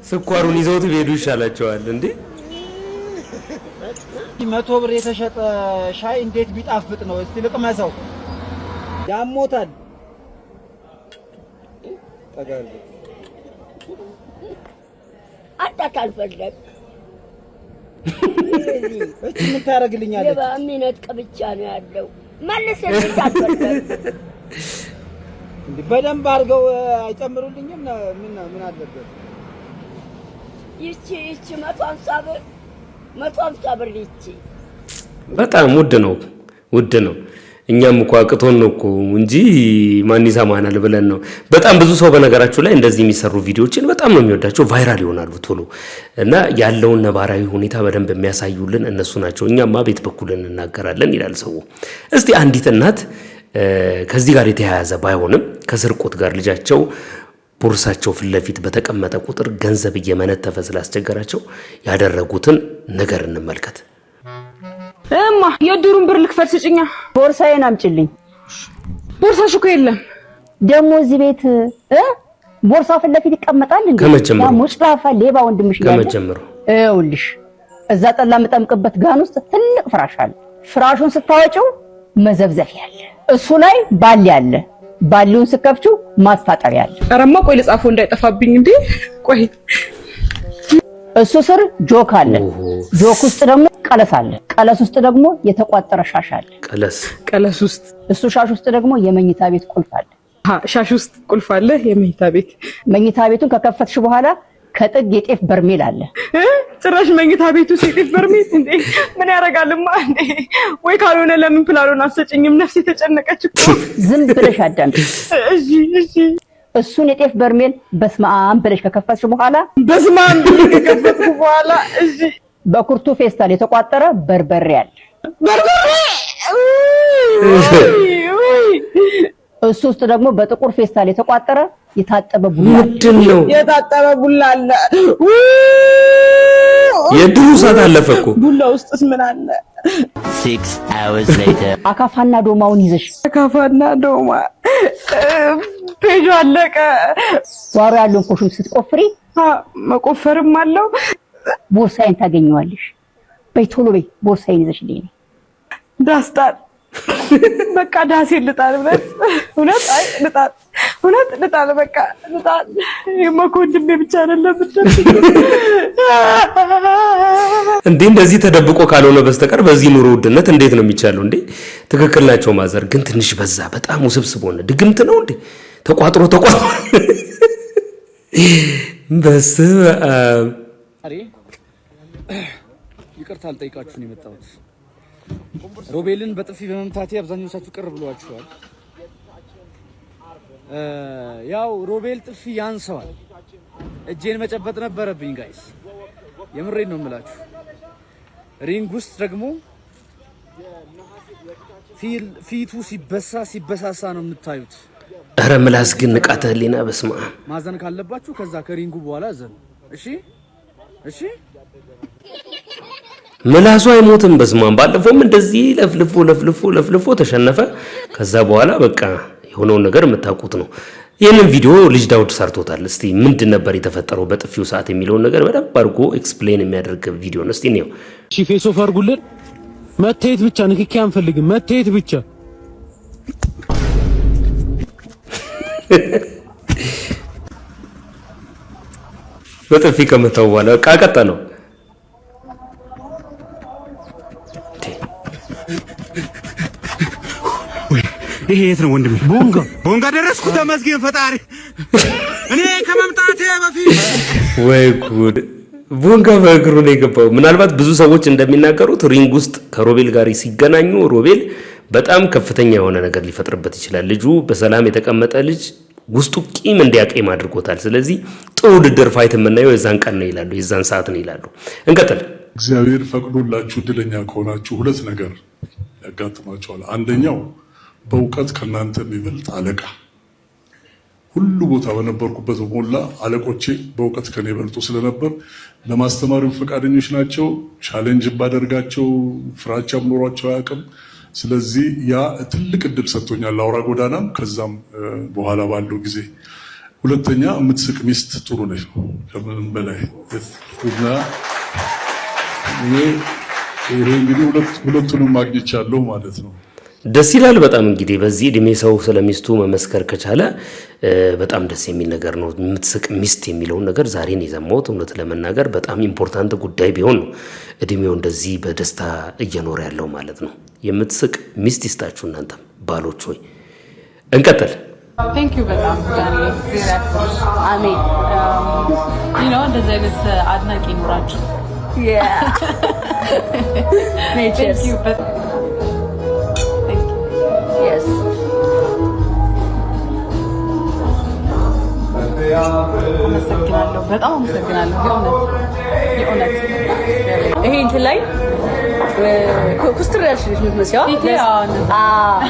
ስኳሩን ይዘውት ቢሄዱ ይሻላቸዋል እንዴ። 100 ብር የተሸጠ ሻይ እንዴት ቢጣፍጥ ነው? እስቲ ልቅመሰው። ያሞታል። ጠጋል አጣታልፈለግ እቺ ምን ታረግልኛለች? የሚነጥቅ ብቻ ነው ያለው። መልሰሽ ታፈለግ እንዴ በደንብ አድርገው አይጨምሩልኝም? ምን አለበት? ይቺ 150 ብር ይቺ በጣም ውድ ነው። እኛም እኮ አቅቶን ነው እኮ እንጂ ማን ይሰማናል ብለን ነው። በጣም ብዙ ሰው በነገራችሁ ላይ እንደዚህ የሚሰሩ ቪዲዮዎችን በጣም ነው የሚወዳቸው፣ ቫይራል ይሆናሉ ቶሎ እና ያለውን ነባራዊ ሁኔታ በደንብ የሚያሳዩልን እነሱ ናቸው። እኛማ ቤት በኩል እንናገራለን ይላል ሰው። እስቲ አንዲት እናት ከዚህ ጋር የተያያዘ ባይሆንም ከስርቆት ጋር ልጃቸው ቦርሳቸው ፊት ለፊት በተቀመጠ ቁጥር ገንዘብ እየመነተፈ ስላስቸገራቸው ያደረጉትን ነገር እንመልከት። እማ የድሩን ብር ልክፈል ስጭኛ። ቦርሳዬን አምጪልኝ። ቦርሳሽ እኮ የለም። ደግሞ እዚህ ቤት ቦርሳ ፊት ለፊት ይቀመጣል እንዴ? ከመጀመሩ ሙጭላፋ ሌባ ወንድምሽ ይላል። ከመጀመሩ ይኸውልሽ እዛ ጠላ የምጠምቅበት ጋን ውስጥ ትልቅ ፍራሽ አለ። ፍራሹን ስታወጪው መዘብዘፊያ አለ። እሱ ላይ ባሊ አለ። ባሊውን ስከፍቺው ማስታጠቢያ አለ። አረማ ቆይ ልጻፈው እንዳይጠፋብኝ እንዴ። ቆይ እሱ ስር ጆክ አለ። ጆክ ውስጥ ደግሞ ቀለስ አለ። ቀለስ ውስጥ ደግሞ የተቋጠረ ሻሽ አለ። ቀለስ ውስጥ እሱ ሻሽ ውስጥ ደግሞ የመኝታ ቤት ቁልፍ አለ። ሻሽ ውስጥ ቁልፍ አለ። የመኝታ ቤት መኝታ ቤቱን ከከፈትሽ በኋላ ከጥግ የጤፍ በርሜል አለ። ጭራሽ መኝታ ቤቱ የጤፍ በርሜል እንዴ! ምን ያረጋልማ እንዴ! ወይ ካልሆነ ለምን ፕላኑን አሰጭኝም? ነፍስ የተጨነቀች እኮ። ዝም ብለሽ አዳምጪ። እሺ እሱን የጤፍ በርሜል በስመ አብ ብለሽ ከከፈትሽ በኋላ እሺ በኩርቱ ፌስታል የተቋጠረ በርበሬ አለ። በርበሬ እሱ ውስጥ ደግሞ በጥቁር ፌስታል የተቋጠረ የታጠበ ቡላ ነው። የታጠበ ቡላ አለ። የድሩ ሰዓት አለፈ እኮ። ቡላ ውስጥስ ምን አለ? 6 hours later አካፋና ዶማውን ይዘሽ አካፋና ዶማ ፔጆ አለቀ። ጓሮ ያለውን ኮሹም ስትቆፍሪ መቆፈርም አለው። ቦርሳዬን ታገኘዋለሽ። በይ ቶሎ በይ ቦርሳዬን ይዘሽልኝ። ዳስጣል በቃ ዳሴ ልጣል ብለት እውነት አይ ልጣል እውነት ልጣል በቃ ልጣል። የማኮንድሜ ብቻ አይደለም እንዴ እንደዚህ ተደብቆ ካልሆነ በስተቀር በዚህ ኑሮ ውድነት እንዴት ነው የሚቻለው እንዴ? ትክክል ናቸው ማዘር፣ ግን ትንሽ በዛ። በጣም ውስብስብ ሆነ። ድግምት ነው እንዴ? ተቋጥሮ በስመ አብ። ይቅርታ አልጠይቃችሁ ነው የመጣሁት። ሮቤልን በጥፊ በመምታቴ አብዛኞቻችሁ ቅር ብሏችኋል። ያው ሮቤል ጥፊ ያንሰዋል። እጄን መጨበጥ ነበረብኝ ጋይስ፣ የምሬን ነው የምላችሁ። ሪንግ ውስጥ ደግሞ ፊቱ ሲበሳሳ ነው የምታዩት። ኧረ ምላስ ግን ንቃተ ህሊና በስመ አብ። ማዘን ካለባችሁ ከዛ ከሪንጉ በኋላ ዘኑ። እሺ ምላሱ አይሞትም። በስመ አብ። ባለፈውም እንደዚህ ለፍልፎ ተሸነፈ። ከዛ በኋላ በቃ የሆነውን ነገር የምታውቁት ነው። ይህንን ቪዲዮ ልጅ ዳውድ ሰርቶታል። እስቲ ምንድን ነበር የተፈጠረው በጥፊው ሰዓት የሚለውን ነገር በደንብ አድርጎ ኤክስፕሌን የሚያደርግ ቪዲዮ ነው። እስቲ ነው ፌስ ኦፍ አድርጉልን። መታየት ብቻ፣ ንክኪ አንፈልግም። መታየት ብቻ። በጥፊ ከመታው በኋላ በቃ ቀጠለው። ይሄ የት ነው ወንድሜ? ቦንጋ ደረስኩ። ተመስገን ፈጣሪ። እኔ ከመምጣቴ በፊት ወይ ጉድ! ቦንጋ በእግሩ ነው የገባው። ምናልባት ብዙ ሰዎች እንደሚናገሩት ሪንግ ውስጥ ከሮቤል ጋር ሲገናኙ ሮቤል በጣም ከፍተኛ የሆነ ነገር ሊፈጥርበት ይችላል። ልጁ በሰላም የተቀመጠ ልጅ ውስጡ ቂም እንዲያቀም አድርጎታል። ስለዚህ ጥሩ ውድድር ፋይት የምናየው የዛን ቀን ነው ይላሉ፣ የዛን ሰዓት ነው ይላሉ። እንቀጥል። እግዚአብሔር ፈቅዶላችሁ እድለኛ ከሆናችሁ ሁለት ነገር ያጋጥማችኋል። አንደኛው በእውቀት ከናንተ የሚበልጥ አለቃ። ሁሉ ቦታ በነበርኩበት ሞላ አለቆቼ በእውቀት ከኔ ይበልጡ ስለነበር ለማስተማሪው ፈቃደኞች ናቸው። ቻሌንጅ ባደርጋቸው ፍራቻም ኖሯቸው አያውቅም። ስለዚህ ያ ትልቅ እድል ሰጥቶኛል፣ አውራ ጎዳናም ከዛም በኋላ ባለው ጊዜ። ሁለተኛ የምትስቅ ሚስት ጥሩ ነች ከምንም በላይ እና ይሄ እንግዲህ ሁለቱንም ማግኘቻለሁ ማለት ነው። ደስ ይላል በጣም። እንግዲህ በዚህ እድሜ ሰው ስለሚስቱ መመስከር ከቻለ በጣም ደስ የሚል ነገር ነው። የምትስቅ ሚስት የሚለውን ነገር ዛሬ ነው የሰማሁት። እውነት ለመናገር በጣም ኢምፖርታንት ጉዳይ ቢሆን ነው እድሜው እንደዚህ በደስታ እየኖረ ያለው ማለት ነው። የምትስቅ ሚስት ይስጣችሁ እናንተም ባሎች ሆይ። እንቀጥል። Thank you በጣም ዳኒ አሜን። እንደዚህ አይነት አድናቂ ይኖራችሁ። Thank you. Yes. አመሰግናለሁ፣ በጣም አመሰግናለሁ። የእውነት ይሄ እንትን ላይ ኩስትር ያልሽ ልጅ የምትመስለው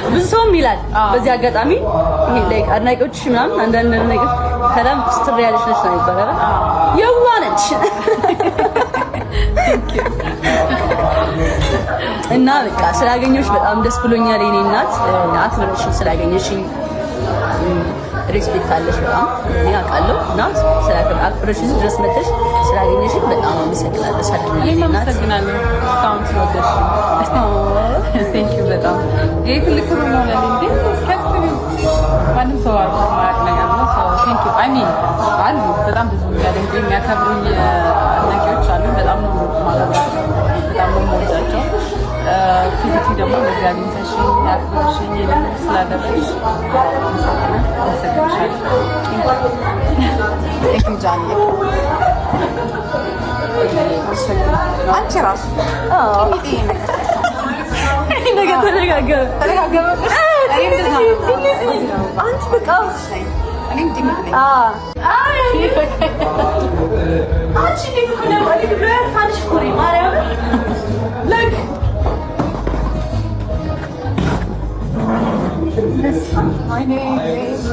ብዙ ሰውም ይላል። በዚህ አጋጣሚ ይሄ ላይ አድናቂዎች ምናምን አንዳንድ ነገር ከላም ኩስትር ያልሽ ልጅ ነው ይባላል። የዋ ነች እና በቃ ስላገኘሁሽ በጣም ደስ ብሎኛል። የኔ እናት አክብረሽ ስላገኘሽኝ ሪስፔክት አለሽ በጣም እኔ አውቃለሁ። እና አክብረሽ ድረስ መጥተሽ ስላገኘሽኝ በጣም አመሰግናለሁ። እኔም አመሰግናለሁ እስካሁን ስለወደድሽ። ቴንክ ዩ በጣም ይሄ ትልቅ ክብር ነው ለኔ። እንዴ እስከዚህ ማንም ሰው አልማት ነገር ነው። ቴንክ ዩ አይ ሚን አሉ በጣም ብዙ የሚያደንቁኝ የሚያከብሩኝ አድናቂዎች አሉ። በጣም ነው ማለባቸው፣ በጣም ነው የምወዳቸው። ፊዚቲ ደግሞ በዚህ አግኝተሽኝ ያክብርሽኝ የለም ስላደረግሽ አመሰግንሻለሁ። ቴንክ ዩ ጃኒ። አንቺ ራሱ ነገር ተነጋገረ አንቺ በቃ እኔም ዲሚት ነኝ። አንቺ እንዴት ሆነ ብለህ ታንሽ ኮሬ ማርያም ለክ My name is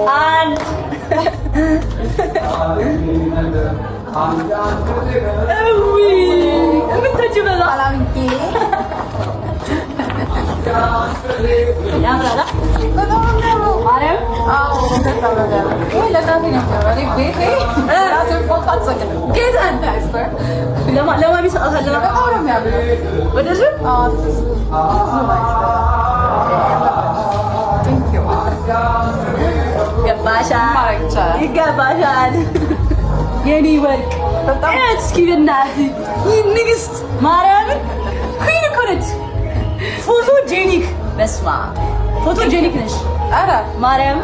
and ይገባሻል የኔ ወርቅ እስኪ በእናትህ ንግስት ማርያምን ኩን እኮ ነች። ፎቶጄኒክ በስመ አብ ፎቶጄኒክ ነሽ። ኧረ ማርያም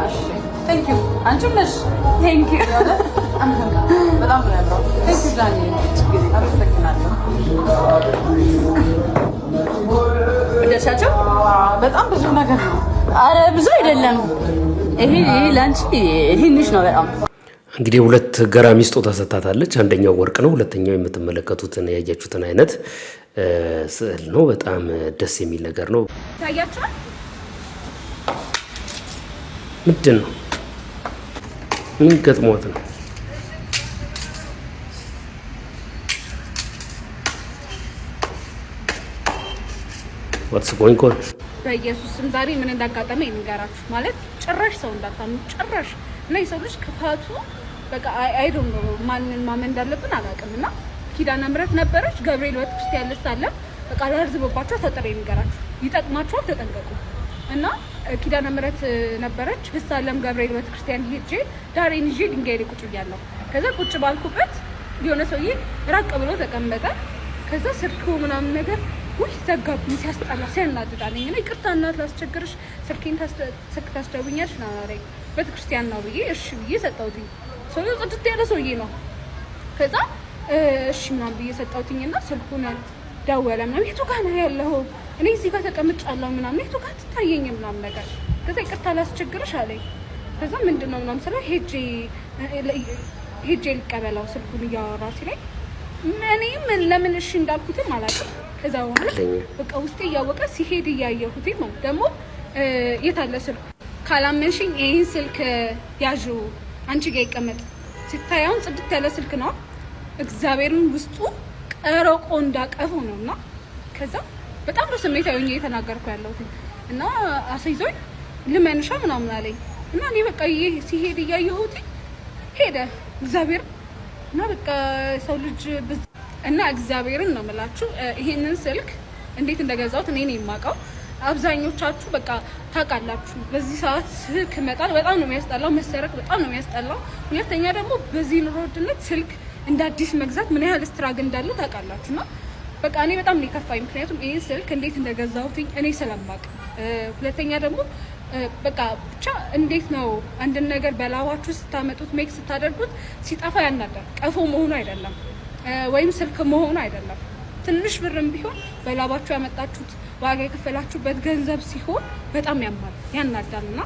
ቴንክ ዩ አንቺም ነሽ። ቴንክ ዩ በጣም ነው ያለው። ቴንክ ዩ ዳኒ አመሰግናለሁ። ወደሻቸው በጣም ብዙ ነገር ነው። ኧረ ብዙ አይደለም። ይሄ ላንቺ ትንሽ ነው በጣም። እንግዲህ ሁለት ገራሚ ስጦታ ሰጥታታለች። አንደኛው ወርቅ ነው፣ ሁለተኛው የምትመለከቱትን ያያችሁትን አይነት ስዕል ነው። በጣም ደስ የሚል ነገር ነው። ታያችኋል። ምንድን ነው? ምን ገጥሞት ነው? What's going on? በኢየሱስም ዛሬ ምን እንዳጋጠመ ይንገራችሁ። ማለት ጭራሽ ሰው እንዳታምኑ ጭራሽ እና የሰው ልጅ ክፋቱ በቃ አይ ዶንት ኖ ማንን ማመን እንዳለብን አላውቅምና ኪዳነ ምሕረት ነበረች ገብርኤል ቤተክርስቲያን ያለሳለ በቃ ለርዝበባቸው ተጠረ ይንገራችሁ። ይጠቅማችኋል፣ ተጠንቀቁ። እና ኪዳነ ምሕረት ነበረች ፍሳለም ገብርኤል ቤተክርስቲያን ሄጄ ዳሬን ይዤ ድንጋይ ላይ ቁጭ ብያለሁ። ከዛ ቁጭ ባልኩበት የሆነ ሰውዬ ራቅ ብሎ ተቀመጠ። ከዛ ስልኩ ምናምን ነገር ውይ ዘጋብኝ፣ ሲያስጠላ ሲያናድዳለኝ እና ይቅርታ እናት ላስቸግርሽ ስልኬን ታስደውኛለሽ ና አለኝ። ቤተክርስቲያን ነው ብዬ እሺ ብዬ ሰጠሁት። ሰውዬው ጽድት ያለ ሰውዬ ነው። ከዛ እሺ ምናምን ብዬ ሰጠሁትና ስልኩን ደወለ ምናምን የቱ ጋር ነው ያለው? እኔ እዚህ ጋር ተቀምጫለሁ ምናምን የቱ ጋር ትታየኝ ምናምን ነገር። ከዛ ይቅርታ ላስቸግርሽ አለኝ። ከዛ ምንድነው ምናምን ስለ ሄጄ ልቀበለው ስልኩን እያወራ ሲለኝ እኔም ለምን እሺ እንዳልኩትም አላውቅም። ከዛ በኋላ በቃ ውስጤ እያወቀ ሲሄድ እያየሁት ማለት ደግሞ የት አለ ስልኩ ካላመንሽኝ ይሄን ስልክ ያዡ አንቺ ጋር ይቀመጥ ሲታየው ጽድት ያለ ስልክ ነው። እግዚአብሔርን ውስጡ ቀረቆ እንዳቀፈ ነውና ከዛ በጣም ነው ስሜታዊ ሆኜ የተናገርኩ ያለሁት እና አስይዞኝ ልመንሻ ምናምን አለኝ እና እኔ በቃ ሲሄድ እያየሁት ሄደ እግዚአብሔር እና በቃ ሰው ልጅ እና እግዚአብሔርን ነው የምላችሁ ይሄንን ስልክ እንዴት እንደገዛሁት እኔ ነኝ የማውቀው። አብዛኞቻችሁ በቃ ታውቃላችሁ በዚህ ሰዓት ስልክ መጣል በጣም ነው የሚያስጠላው፣ መሰረቅ በጣም ነው የሚያስጠላው። ሁለተኛ ደግሞ በዚህ ኑሮ ውድነት ስልክ እንደ አዲስ መግዛት ምን ያህል ስትራግ እንዳለው ታውቃላችሁና በቃ እኔ በጣም ነው የከፋኝ። ምክንያቱም ይሄ ስልክ እንዴት እንደገዛሁት እኔ ስለማውቅ፣ ሁለተኛ ደግሞ በቃ ብቻ እንዴት ነው አንድ ነገር በላባችሁ ስታመጡት ሜክ ስታደርጉት ሲጠፋ ያናዳል። ቀፎ መሆኑ አይደለም ወይም ስልክ መሆኑ አይደለም። ትንሽ ብርም ቢሆን በላባችሁ ያመጣችሁት ዋጋ የከፈላችሁበት ገንዘብ ሲሆን በጣም ያማል ያናዳልና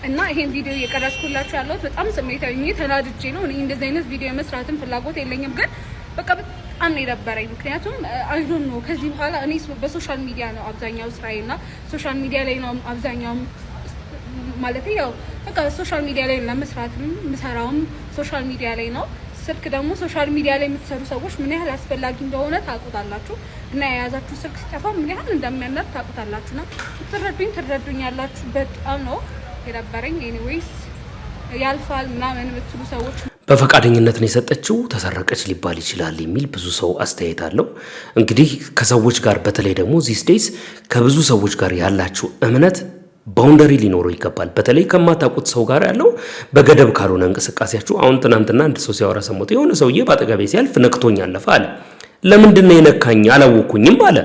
እና ይሄን ቪዲዮ እየቀረጽኩላችሁ ያለሁት በጣም ስሜታዊ ነኝ፣ ተናድጄ ነው። እኔ እንደዚህ አይነት ቪዲዮ መስራትም ፍላጎት የለኝም፣ ግን በቃ በጣም ነው የደበረኝ። ምክንያቱም አይ ዶንት ኖ ከዚህ በኋላ እኔ በሶሻል ሚዲያ ነው አብዛኛው ስራዬና ሶሻል ሚዲያ ላይ ነው አብዛኛው ማለት ያው በቃ ሶሻል ሚዲያ ላይ ለመስራትም ምሰራውም ሶሻል ሚዲያ ላይ ነው። ስልክ ደግሞ ሶሻል ሚዲያ ላይ የምትሰሩ ሰዎች ምን ያህል አስፈላጊ እንደሆነ ታውቁታላችሁ እና የያዛችሁ ስልክ ሲጠፋ ምን ያህል እንደሚያናድ ታውቁታላችሁና ትረዱኛላችሁ። በጣም ነው የደበረኝ። ኤኒዌይስ ያልፋል ምናምን የምትሉ ሰዎች በፈቃደኝነት ነው የሰጠችው ተሰረቀች ሊባል ይችላል የሚል ብዙ ሰው አስተያየት አለው። እንግዲህ ከሰዎች ጋር በተለይ ደግሞ ዚስ ዴይስ ከብዙ ሰዎች ጋር ያላችሁ እምነት ባውንደሪ ሊኖረው ይገባል። በተለይ ከማታውቁት ሰው ጋር ያለው በገደብ ካልሆነ እንቅስቃሴያችሁ። አሁን ትናንትና አንድ ሰው ሲያወራ ሰሞት የሆነ ሰውዬ ባጠገቤ ሲያልፍ ነክቶኝ አለፈ አለ። ለምንድነው የነካኝ? አላወኩኝም አለ።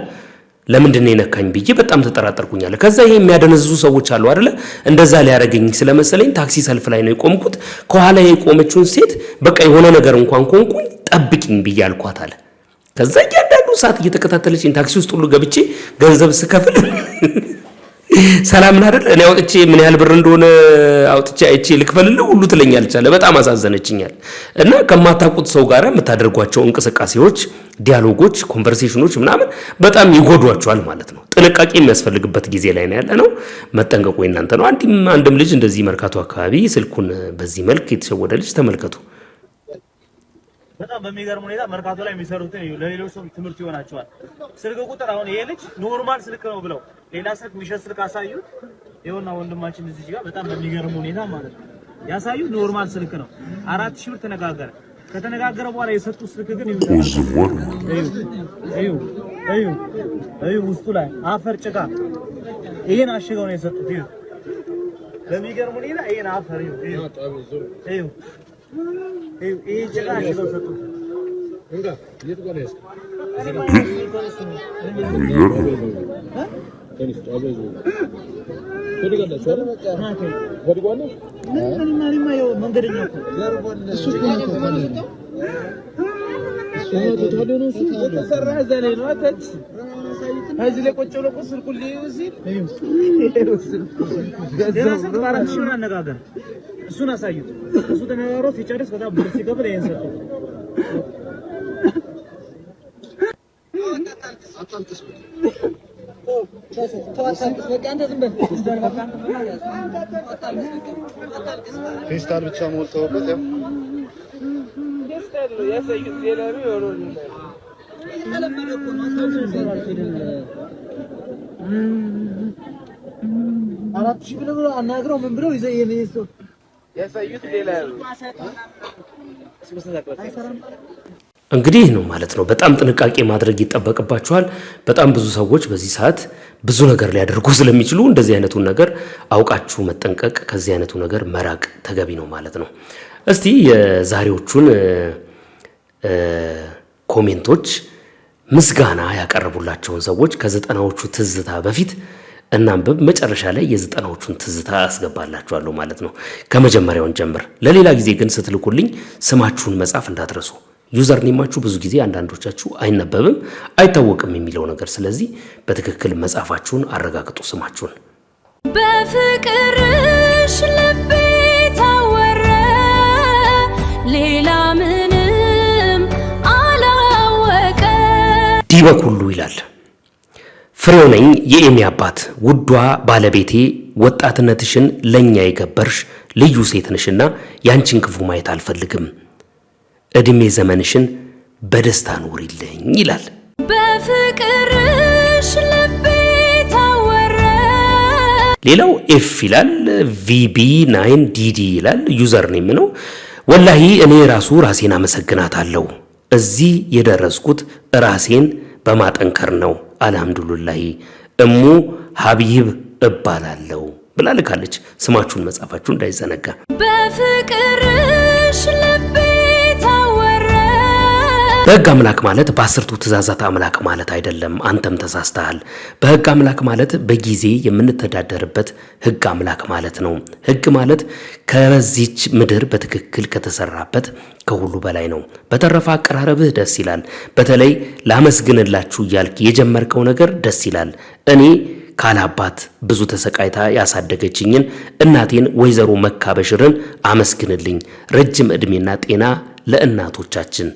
ለምንድነው የነካኝ ብዬ በጣም ተጠራጠርኩኝ አለ። ከዛ ይሄ የሚያደነዝዙ ሰዎች አሉ አይደለ? እንደዛ ሊያረጋግኝ ስለመሰለኝ ታክሲ ሰልፍ ላይ ነው የቆምኩት። ከኋላ የቆመችውን ሴት በቃ የሆነ ነገር እንኳን ኮንኩኝ ጠብቂኝ ብዬ አልኳት አለ። ከዛ እያንዳንዱ ሰዓት እየተከታተለችኝ ታክሲ ውስጥ ሁሉ ገብቼ ገንዘብ ስከፍል ሰላም አይደል እኔ አውጥቼ ምን ያህል ብር እንደሆነ አውጥቼ አይቼ ልክፈልልህ ሁሉ ትለኛለች አለ። በጣም አሳዘነችኛል። እና ከማታውቁት ሰው ጋር የምታደርጓቸው እንቅስቃሴዎች፣ ዲያሎጎች፣ ኮንቨርሴሽኖች ምናምን በጣም ይጎዷቸዋል ማለት ነው። ጥንቃቄ የሚያስፈልግበት ጊዜ ላይ ነው ያለነው። መጠንቀቁ እናንተ ነው። አንድም ልጅ እንደዚህ መርካቶ አካባቢ ስልኩን በዚህ መልክ የተሸወደ ልጅ ተመልከቱ። በጣም በሚገርም ሁኔታ መርካቶ ላይ የሚሰሩትን ለሌሎች ሰው ትምህርት ይሆናቸዋል። ስልክ ቁጥር አሁን ይሄ ልጅ ኖርማል ስልክ ነው ብለው ሌላ ስልክ ሚሸጥ ስልክ አሳዩት። ይኸውና ወንድማችን እዚህ ጋር በጣም በሚገርም ሁኔታ ማለት ነው ያሳዩት ኖርማል ስልክ ነው። 4000 ብር ተነጋገረ። ከተነጋገረ በኋላ የሰጡት ስልክ ግን እዩ ውስጡ ላይ አፈር ጭቃ ይሄን አሽገው ነው የሰጡት። እዩ በሚገርም ሁኔታ ይሄን አፈር እዩ ይሄ ጭቃ አሽገው ሰጡት። እንጋ እየተቆለስ እሱን አሳዩት። እሱ ተነጋግሮ ሲጨርስ ከዛ ብር ሲከፍል ይሄን ሰጠው። ፌስታል ብቻ ሞልተውበት ያው ያሳዩት ሌላው ይወሮል አራት ሺህ ብለው አናግረው ምን ብለው ይዘው ያሳዩት ሌላ እንግዲህ ነው ማለት ነው። በጣም ጥንቃቄ ማድረግ ይጠበቅባችኋል። በጣም ብዙ ሰዎች በዚህ ሰዓት ብዙ ነገር ሊያደርጉ ስለሚችሉ እንደዚህ አይነቱን ነገር አውቃችሁ መጠንቀቅ፣ ከዚህ አይነቱ ነገር መራቅ ተገቢ ነው ማለት ነው። እስቲ የዛሬዎቹን ኮሜንቶች ምስጋና ያቀርቡላቸውን ሰዎች ከ90ዎቹ ትዝታ በፊት እናንብብ። መጨረሻ ላይ የ90ዎቹን ትዝታ አስገባላችኋለሁ ማለት ነው። ከመጀመሪያውን ጀምር። ለሌላ ጊዜ ግን ስትልኩልኝ ስማችሁን መጻፍ እንዳትረሱ። ዩዘር ኔማችሁ ብዙ ጊዜ አንዳንዶቻችሁ አይነበብም አይታወቅም የሚለው ነገር፣ ስለዚህ በትክክል መጻፋችሁን አረጋግጡ ስማችሁን። በፍቅርሽ ልቤ ታወረ ሌላ ምንም አላወቀ ዲበኩሉ ይላል። ፍሬው ነኝ የኤሚ አባት ውዷ ባለቤቴ ወጣትነትሽን ለኛ የገበርሽ ልዩ ሴት ነሽና ያንቺን ክፉ ማየት አልፈልግም እድሜ ዘመንሽን በደስታ ኑሪልኝ ይላል። በፍቅርሽ ልቤ ታወረ። ሌላው ኤፍ ይላል። VB9 DD ይላል። ዩዘር ኔም ነው። ወላሂ እኔ ራሴን አመሰግናታለሁ። እዚህ የደረስኩት ራሴን በማጠንከር ነው። አልহামዱሊላህ እሙ ሀቢብ እባላለሁ ብላ ልካለች። ስማችሁን መጻፋችሁ እንዳይዘነጋ። በፍቅርሽ ልቤ በሕግ አምላክ ማለት በአስርቱ ትእዛዛት አምላክ ማለት አይደለም። አንተም ተሳስተሃል። በሕግ አምላክ ማለት በጊዜ የምንተዳደርበት ሕግ አምላክ ማለት ነው። ሕግ ማለት ከዚች ምድር በትክክል ከተሰራበት ከሁሉ በላይ ነው። በተረፈ አቀራረብህ ደስ ይላል። በተለይ ላመስግንላችሁ እያልክ የጀመርከው ነገር ደስ ይላል። እኔ ካላባት ብዙ ተሰቃይታ ያሳደገችኝን እናቴን ወይዘሮ መካ በሽርን አመስግንልኝ። ረጅም ዕድሜና ጤና ለእናቶቻችን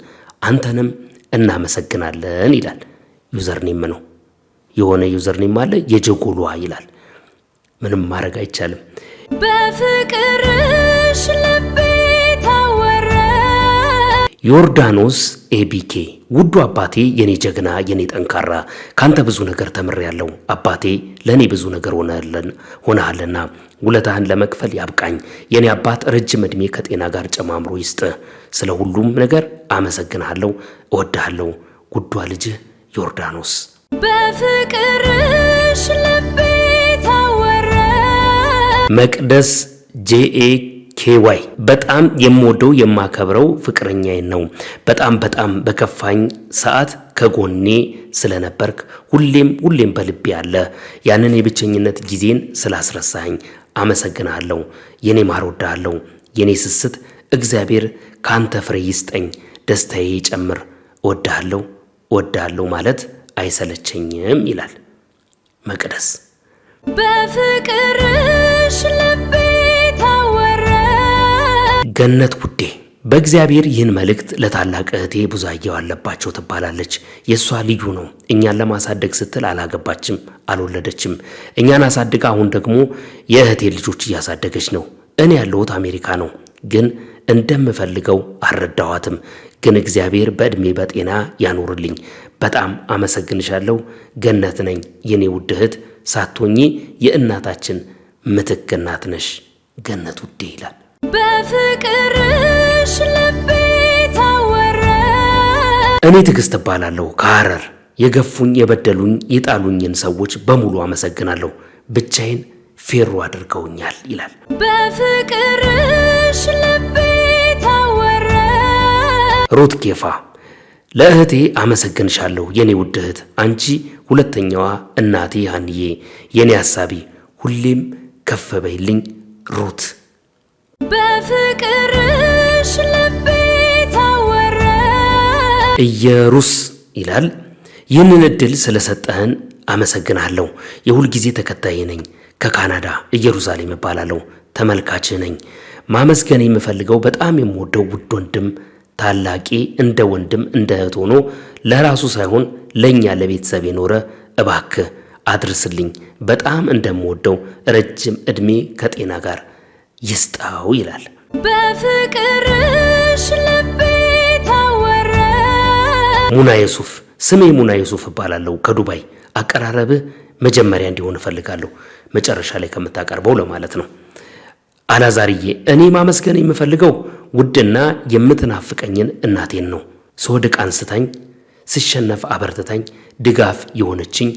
አንተንም እናመሰግናለን ይላል። ዩዘርኔም ነው። የሆነ ዩዘርኔም አለ የጀጎሏ ይላል። ምንም ማድረግ አይቻልም። በፍቅርሽ ልቤ ታወረ። ዮርዳኖስ ኤቢኬ ውዱ አባቴ የኔ ጀግና የኔ ጠንካራ ካንተ ብዙ ነገር ተምሬያለሁ። አባቴ ለኔ ብዙ ነገር ሆነሃልና ውለታህን ለመክፈል ያብቃኝ። የኔ አባት ረጅም ዕድሜ ከጤና ጋር ጨማምሮ ይስጥ። ስለ ሁሉም ነገር አመሰግናለሁ፣ እወድሃለሁ። ውዷ ልጅህ ዮርዳኖስ። በፍቅርሽ ልቤ ታወረ። መቅደስ JAKY በጣም የምወደው የማከብረው ፍቅረኛዬ ነው። በጣም በከፋኝ ሰዓት ከጎኔ ስለነበርክ ሁሌም በልቤ አለ። ያንን የብቸኝነት ጊዜን ስላስረሳኝ አመሰግናለሁ። የኔ ማር ወዳለሁ። የኔ ስስት እግዚአብሔር ካንተ ፍሬ ይስጠኝ፣ ደስታዬ ይጨምር። ወዳለሁ ማለት አይሰለቸኝም ይላል መቅደስ። በፍቅርሽ ልቤ ታወረ። ገነት ውዴ በእግዚአብሔር ይህን መልእክት ለታላቅ እህቴ ብዙአየሁ አለባቸው ትባላለች። የሷ ልዩ ነው። እኛን ለማሳደግ ስትል አላገባችም፣ አልወለደችም። እኛን አሳድጋ አሁን ደግሞ የእህቴ ልጆች እያሳደገች ነው። እኔ ያለሁት አሜሪካ ነው፣ ግን እንደምፈልገው አልረዳኋትም። ግን እግዚአብሔር በእድሜ በጤና ያኖርልኝ። በጣም አመሰግንሻለሁ። ገነት ነኝ የኔ ውድ እህት፣ ሳትሆኚ የእናታችን ምትክ እናት ነሽ። ገነት ውዴ ይላል። በፍቅርሽ ልቤ ታወረ። እኔ ትዕግስት እባላለሁ ከሐረር። የገፉኝ የበደሉኝ የጣሉኝን ሰዎች በሙሉ አመሰግናለሁ። ብቻዬን ፌሮ አድርገውኛል ይላል። በፍቅርሽ ልቤ ታወረ። ሩት ኬፋ ለእህቴ አመሰግንሻለሁ የኔ ውድ እህት፣ አንቺ ሁለተኛዋ እናቴ ሀንዬ፣ የኔ ሐሳቢ ሁሌም ከፍ በይልኝ ሩት። በፍቅርሽ ልቤ ታወረ። ኢየሩስ ይላል። ይህንን እድል ስለሰጠህን አመሰግናለሁ። የሁል ጊዜ ተከታይ ነኝ። ከካናዳ ኢየሩሳሌም እባላለሁ። ተመልካች ነኝ። ማመስገን የምፈልገው በጣም የምወደው ውድ ወንድም ታላቂ እንደ ወንድም እንደ እህት ሆኖ ለራሱ ሳይሆን ለኛ ለቤተሰብ የኖረ እባክህ አድርስልኝ። በጣም እንደምወደው ረጅም ዕድሜ ከጤና ጋር ይስጣው ይላል። በፍቅርሽ ልቤ ታወረ። ሙና ዩሱፍ ስሜ ሙና ዩሱፍ እባላለሁ ከዱባይ። አቀራረብህ መጀመሪያ እንዲሆን እፈልጋለሁ፣ መጨረሻ ላይ ከምታቀርበው ለማለት ነው። አላዛርዬ እኔ ማመስገን የምፈልገው ውድና የምትናፍቀኝን እናቴን ነው። ስወድቅ አንስታኝ ስሸነፍ አበርትታኝ ድጋፍ የሆነችኝ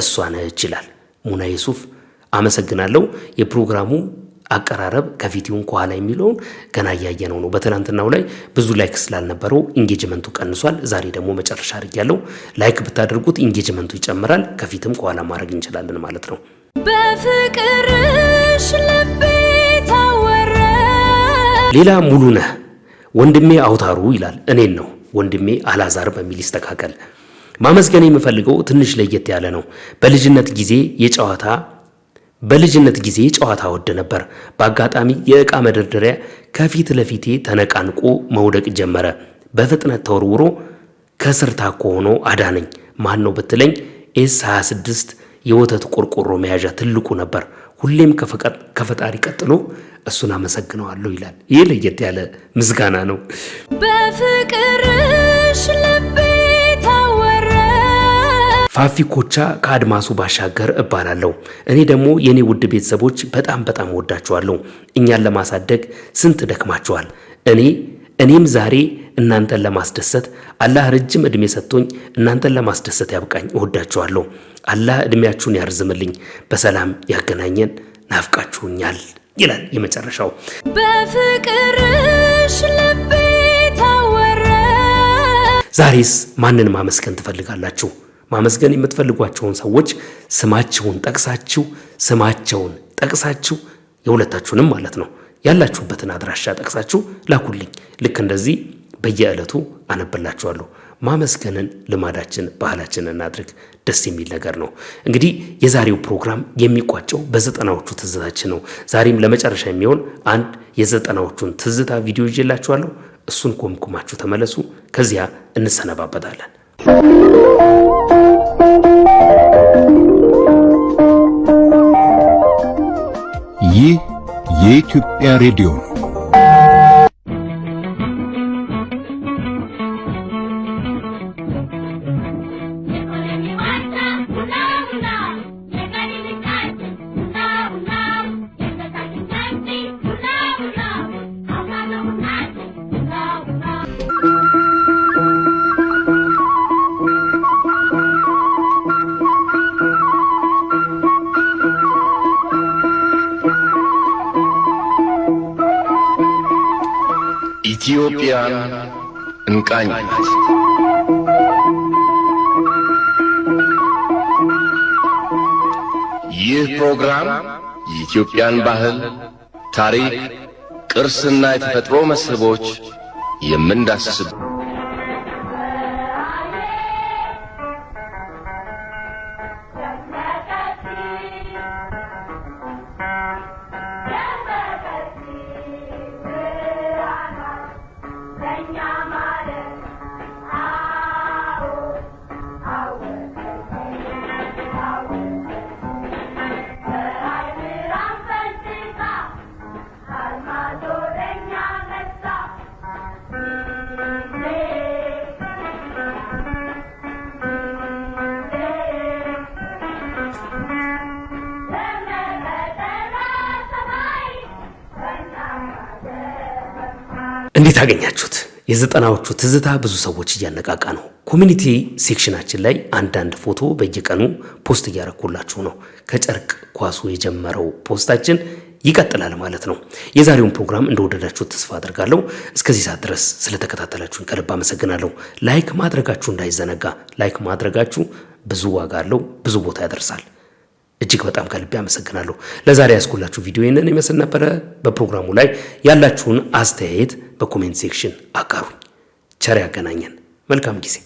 እሷ ነች ይላል ሙና ዩሱፍ። አመሰግናለሁ። የፕሮግራሙ አቀራረብ ከፊቲውን ከኋላ የሚለውን ገና ያያየነው ነው። በትናንትናው ላይ ብዙ ላይክ ስላልነበረው ኢንጌጅመንቱ ቀንሷል። ዛሬ ደግሞ መጨረሻ አድርጌያለሁ። ላይክ ብታደርጉት ኢንጌጅመንቱ ይጨምራል። ከፊትም ከኋላ ማድረግ እንችላለን ማለት ነው። በፍቅርሽ ልቤ ታወረ። ሌላ ሙሉ ነህ ወንድሜ አውታሩ ይላል። እኔን ነው ወንድሜ አላዛር በሚል ይስተካከል። ማመስገን የምፈልገው ትንሽ ለየት ያለ ነው። በልጅነት ጊዜ ጨዋታ ወደ ነበር። በአጋጣሚ የእቃ መደርደሪያ ከፊት ለፊቴ ተነቃንቆ መውደቅ ጀመረ። በፍጥነት ተወርውሮ ከስር ታኮ ሆኖ አዳነኝ። ማን ነው ብትለኝ ኤስ26 የወተት ቆርቆሮ መያዣ ትልቁ ነበር። ሁሌም ከፈጣሪ ቀጥሎ እሱን አመሰግነዋለሁ ይላል። ይህ ለየት ያለ ምስጋና ነው። በፍቅርሽ ልቤ ታወረ። ፋፊ ኮቻ ከአድማሱ ባሻገር እባላለሁ። እኔ ደግሞ የኔ ውድ ቤተሰቦች በጣም ወዳችኋለሁ። እኛን ለማሳደግ ስንት ደክማችኋል። እኔም ዛሬ እናንተን ለማስደሰት አላህ ረጅም እድሜ ሰጥቶኝ እናንተን ለማስደሰት ያብቃኝ። እወዳችኋለሁ። አላህ እድሜያችሁን ያርዝምልኝ፣ በሰላም ያገናኘን። ናፍቃችሁኛል ይላል የመጨረሻው። በፍቅርሽ ልቤ ታወረ። ዛሬስ ማንን ማመስገን ትፈልጋላችሁ? ማመስገን የምትፈልጓቸውን ሰዎች ስማቸውን ጠቅሳችሁ የሁለታችሁንም ማለት ነው ያላችሁበትን አድራሻ ጠቅሳችሁ ላኩልኝ። ልክ እንደዚህ በየዕለቱ አነብላችኋለሁ። ማመስገንን ልማዳችን ባህላችን እናድርግ። ደስ የሚል ነገር ነው። እንግዲህ የዛሬው ፕሮግራም የሚቋጨው በ90ዎቹ ትዝታችን ነው። ዛሬም ለመጨረሻ የሚሆን አንድ የ90ዎቹን ትዝታ ቪዲዮ ይዤላችኋለሁ። እሱን ኮምኩማችሁ ተመለሱ። ከዚያ እንሰነባበታለን። ይህ የኢትዮጵያ ሬዲዮ ነው። ኢትዮጵያን እንቃኝ። ይህ ፕሮግራም የኢትዮጵያን ባህል፣ ታሪክ፣ ቅርስና የተፈጥሮ መስህቦች የምንዳስስበት እንዴት አገኛችሁት? የ90ዎቹ ትዝታ ብዙ ሰዎች እያነቃቃ ነው። ኮሚኒቲ ሴክሽናችን ላይ አንዳንድ ፎቶ በየቀኑ ፖስት እያረኩላችሁ ነው። ከጨርቅ ኳሱ የጀመረው ፖስታችን ይቀጥላል ማለት ነው። የዛሬውን ፕሮግራም እንደወደዳችሁት ተስፋ አድርጋለሁ። እስከዚህ ሰዓት ድረስ ስለተከታተላችሁን ከልብ አመሰግናለሁ። ላይክ ማድረጋችሁ እንዳይዘነጋ። ላይክ ማድረጋችሁ ብዙ ዋጋ አለው፣ ብዙ ቦታ ያደርሳል። እጅግ በጣም ከልብ አመሰግናለሁ። ለዛሬ ያስኩላችሁ ቪዲዮ ይሄንን ይመስል ነበር። በፕሮግራሙ ላይ ያላችሁን አስተያየት በኮሜንት ሴክሽን አጋሩኝ። ቸር ያገናኘን። መልካም ጊዜ